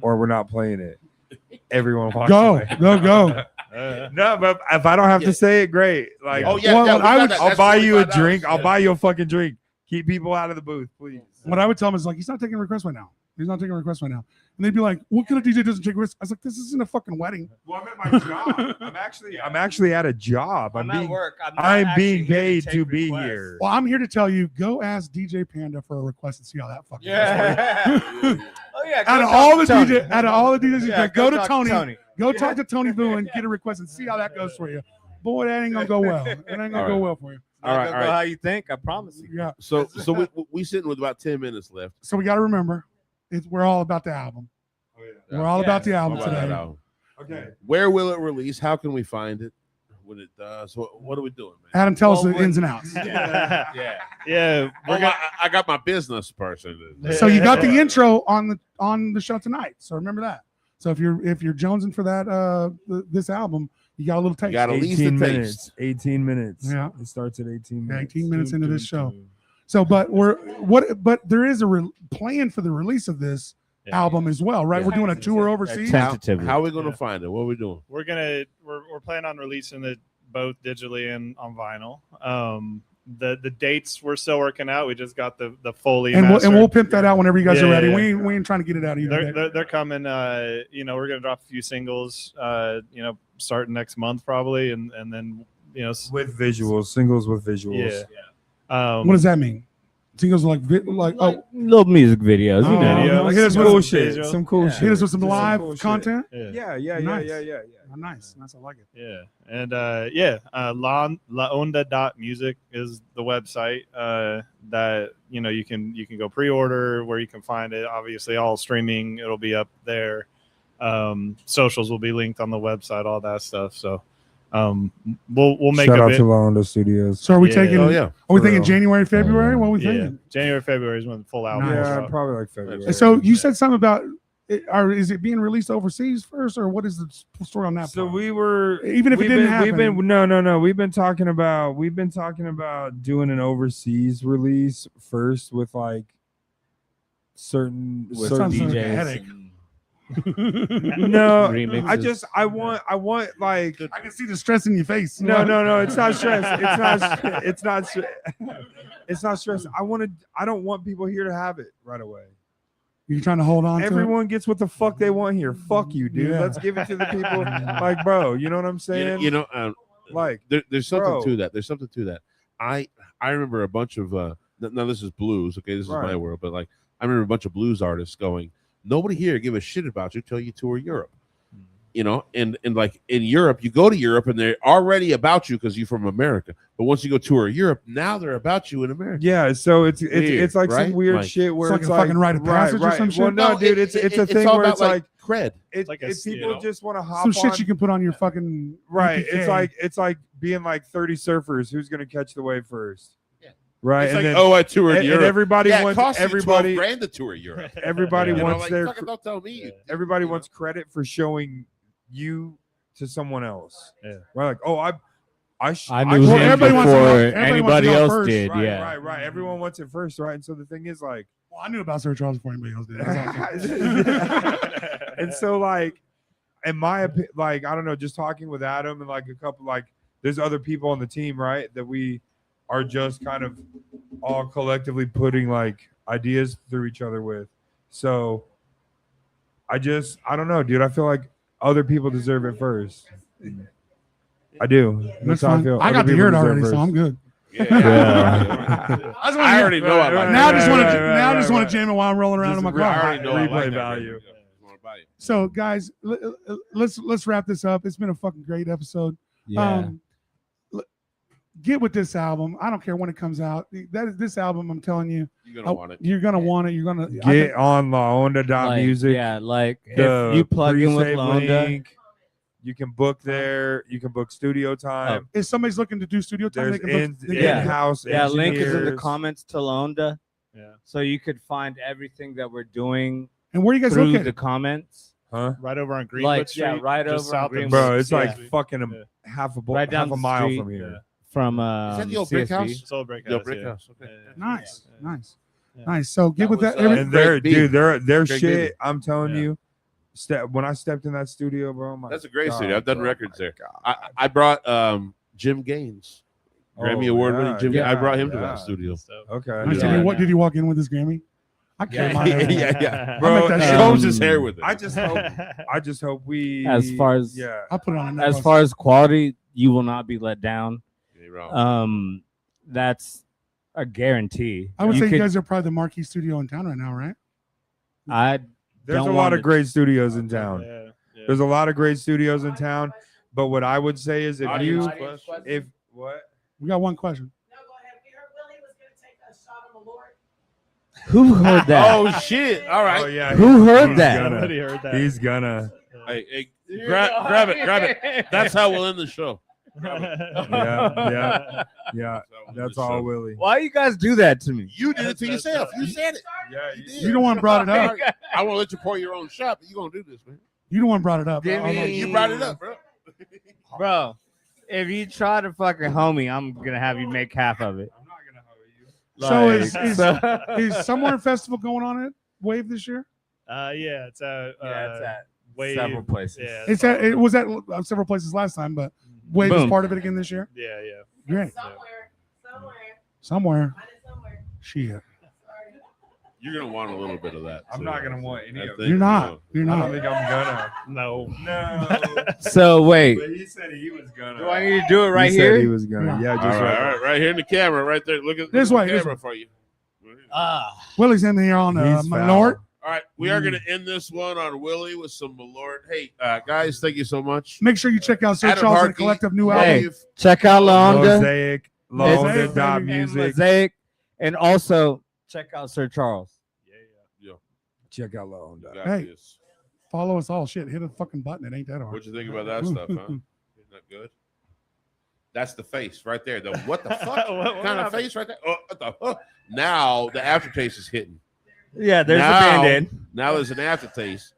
or we're not playing it. Everyone walks away. Go. No, but if I don't have to say it, great. Like, Oh yeah, Well, yeah, what I would- I'll buy you a $45. drink. I'll Yeah. buy you a fucking drink. Keep people out of the booth, please. What I would tell him is like, he's not taking requests right now. He's not taking requests right now. And they'd be like, what kind of DJ doesn't take risks? I was like, this isn't a fucking wedding. Well, I'm at my job. I'm actually at a job. I'm at work. I'm being paid to be here. Well, I'm here to tell you, go ask DJ Panda for a request and see how that fucking goes. Yeah. Oh yeah. Out of all the DJs, Yeah, go to talk Tony. Go talk to Tony Boo and get a request and see how that goes for you. Boy, that ain't gonna go well. It ain't gonna go well for you. All right, Go all right. how you think. I promise you. Yeah. So we sitting with about 10 minutes left. So we got to remember, we're all about the album. We're all about the album How about that today. album? Okay. Where will it release? How can we find it when it does? What are we doing, man? Adam, tell us Well, the ins and outs. Yeah. I got my business person. So you got the intro on the show tonight. So remember that. So if you're jonesing for that this album, you got a little taste. You got at least a 18 taste. minutes. 18 minutes. Yeah. It starts at 18 Yeah, minutes. 18 minutes into this show. So, but there is a plan for the release of this album as well, right? Yeah. We're doing a tour overseas. Tentatively. How are we gonna find it? What are we doing? We're planning on releasing it both digitally and on vinyl. The dates we're still working out. We just got the Foley And master. we'll pimp that out whenever you guys Yeah, are ready. yeah, We ain't trying to get it out either. They're coming. We're gonna drop a few singles. Starting next month probably, and then With visuals, singles with visuals. yeah. What does that mean? Singles like Little music videos, you Oh, know. yeah. Like Hit us some with cool some shit. visuals. Some cool shit. hit us with some Just live cool shit. content. Yeah. Yeah. Nice. Yeah. Nice. I like it. Yeah. And laonda.music is the website that you can go pre-order, where you can find it. Obviously, all streaming, it'll be up there. Socials will be linked on the website, all that stuff. So we'll make Shout a out bit. to La Onda Studios. So are we Yeah. taking? Oh yeah. Are we For thinking real. January, February? What are we Yeah, thinking? January, February is when the full album. Nice. comes Yeah, out. probably like February. So you said something about, is it being released overseas first, or what is the story on that? So part? we were Even if it we've didn't been, happen. no. We've been talking about doing an overseas release first with like certain Sounds like a DJs. headache. No, Remixes. I want like I can see the stress in your face. no, it's not stress. It's not stress. I don't want people here to have it right away. You're trying to hold on to Everyone gets what the fuck they want here. Fuck you, dude. Yeah. Let's give it to the people. Like, bro, you know what I'm saying? Like, there's something Bro. to that. There's something to that. I remember a bunch of now this is blues. Okay, this is my Right. world, but like I remember a bunch of blues artists going, nobody here give a shit about you till you tour Europe. you know, and like in Europe, you go to Europe and they're already about you because you're from America. But once you go tour Europe, now they're about you in America. Yeah, so it's like right? some weird Like, shit where it's like a fucking rite of passage or some shit? Well, no, dude, it's a thing all where about, it's like cred. it's like a if people you know, just want to hop Some shit on, you can put on your fucking right. APK. It's like being like 30 surfers. Who's gonna catch the wave first? Right, It's and like, then I toured and Europe. everybody It wants costs you everybody $12,000 to tour Europe. everybody You know, wants like, their fucking don't tell me. everybody you know? wants credit for showing you to someone else. Yeah. Right, like I I Well, knew him everybody wants to before go- everybody wants to anybody go else first. did. right, Yeah. right. Everyone wants it first, right? And so the thing is like Well, I knew about Sir Charles before anybody else did. That's all. and so like in my like I don't know, just talking with Adam and like a couple like there's other people on the team, right, that we are just kind of all collectively putting like ideas through each other with. So I don't know, dude. I feel like other people deserve it first. I do. That's That's how I fine. feel. I Other got to people hear it deserve already, first. so I'm good. Yeah. I already know I like Now I that. just want to right, now I just want right. to jam it while I'm rolling around in my Just car. I already know I Replay like that value. record. I wanna buy it. So, guys, let's wrap this up. It's been a fucking great episode. Get with this album. I don't care when it comes out. This album. I'm telling you, You're gonna want it. you're gonna want it. You're gonna Get on Onda.music. Yeah, like The if you plug in with pre-save Onda, link, you can book there. You can book studio time. If somebody's looking to do studio time, There's they can book. Yeah. in-house link is in the engineers. comments to Onda, Yeah. so you could find everything that we're doing And where you guys through located? the comments. Huh? Right over on Greenwood Like, Street. yeah, right just over on south of Greenwood. Bro, it's like Yeah. fucking Yeah. half Right down a the mile street. from here. From Is that the old brick CSB. house? Soul Brick Yo, House. brick yeah. house. Okay. Yeah. Nice, Yeah. nice, Yeah. nice. So get That with was, that. Every, And Great their beat. dude, their Great shit. I'm telling Yeah. you, when I stepped in that studio, bro, my That's a great God, studio. I've done bro, records my there. God. I brought Jim Gaines, Grammy Oh, Award winning yeah, Jim. yeah, I brought him to yeah. that studio. So, Okay. nice. Yeah. What did you walk in with this Grammy? I can't mind that. yeah. Bro, I'll make that He shit. combs his hair with it. I just hope we. As far as- yeah, I'll put it on. As far as quality, you will not be let down. You're wrong. That's a guarantee. I would say could- you guys are probably the marquee studio in town right now, right? there's Don't a lot want of it. great studios in town. yeah. Yeah. There's a lot of great studios in town. But what I would say is if Audience you, question? if what? We got one question. No, go ahead. We heard Willie was going to take a shot on the Lord. Who heard that? Oh shit! All right. Oh yeah. Who heard he's that? gonna- Somebody heard that. He's gonna. Hey, grab it. That's how we'll end the show. Yeah. That's all, Willie. Why you guys do that to me? You did it to yourself. You said it. Yeah, You did. You don't want brought it up. I want to let you pour your own shot, but you gonna do this, man. You don't want brought it up. You brought it up, bro. Bro, if you try to fucking homie, I'm gonna have you make half of it. I'm not gonna hoe you. So is Somewhere Festival going on at Wave this year? Yeah, it's at it's at Wave. several places. Yeah, It's at it was at several places last time, but Wave is Boom. part of it again this year. yeah. Great. Somewhere. Somewhere. Find it somewhere. Shit. Sorry. You're gonna want a little bit of that. I'm too. not gonna want any I of it. think, You're not. You're I don't not. think I'm gonna. No. No. So wait, But he said he was gonna. do I need to do it right he said he here? was gonna. Yeah. Yeah, All just right, right. all right, right here in the camera, right there. Look at This the way, this camera for you. Willie's in here on He's Malort. foul. All right, we are going to end this one on Willie with some Malort. Hey, guys, thank you so much. Make sure you check out Sir Adam Charles and Hartke, Collective new Hey. album. Dave, Check out Onda, Mosaic, Mosaic, Onda.music. Mosaic, and also check out Sir Charles. Check out Onda. got Hey. this. Follow us all. Shit, hit a fucking button. It ain't that hard. What'd you think about that stuff, huh? Isn't that good? That's the face right there. The what the fuck What kind of happened? face right there? Oh, what the fuck? Now the aftertaste is hitting. Yeah, there's Now- a band-aid. Now there's an aftertaste.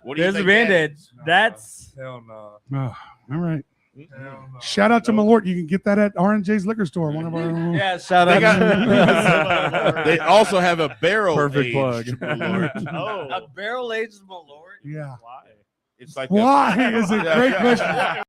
What do you There's a think that band-aid. is? That's Hell no. Oh, all right. Hell no. Shout out to Malort. You can get that at R&J's liquor store. One of our. yeah. Shout They, out. they also have a barrel Perfect aged plug. Malort. Oh. a barrel aged Malort. Yeah. Why? It's like Why is a great question.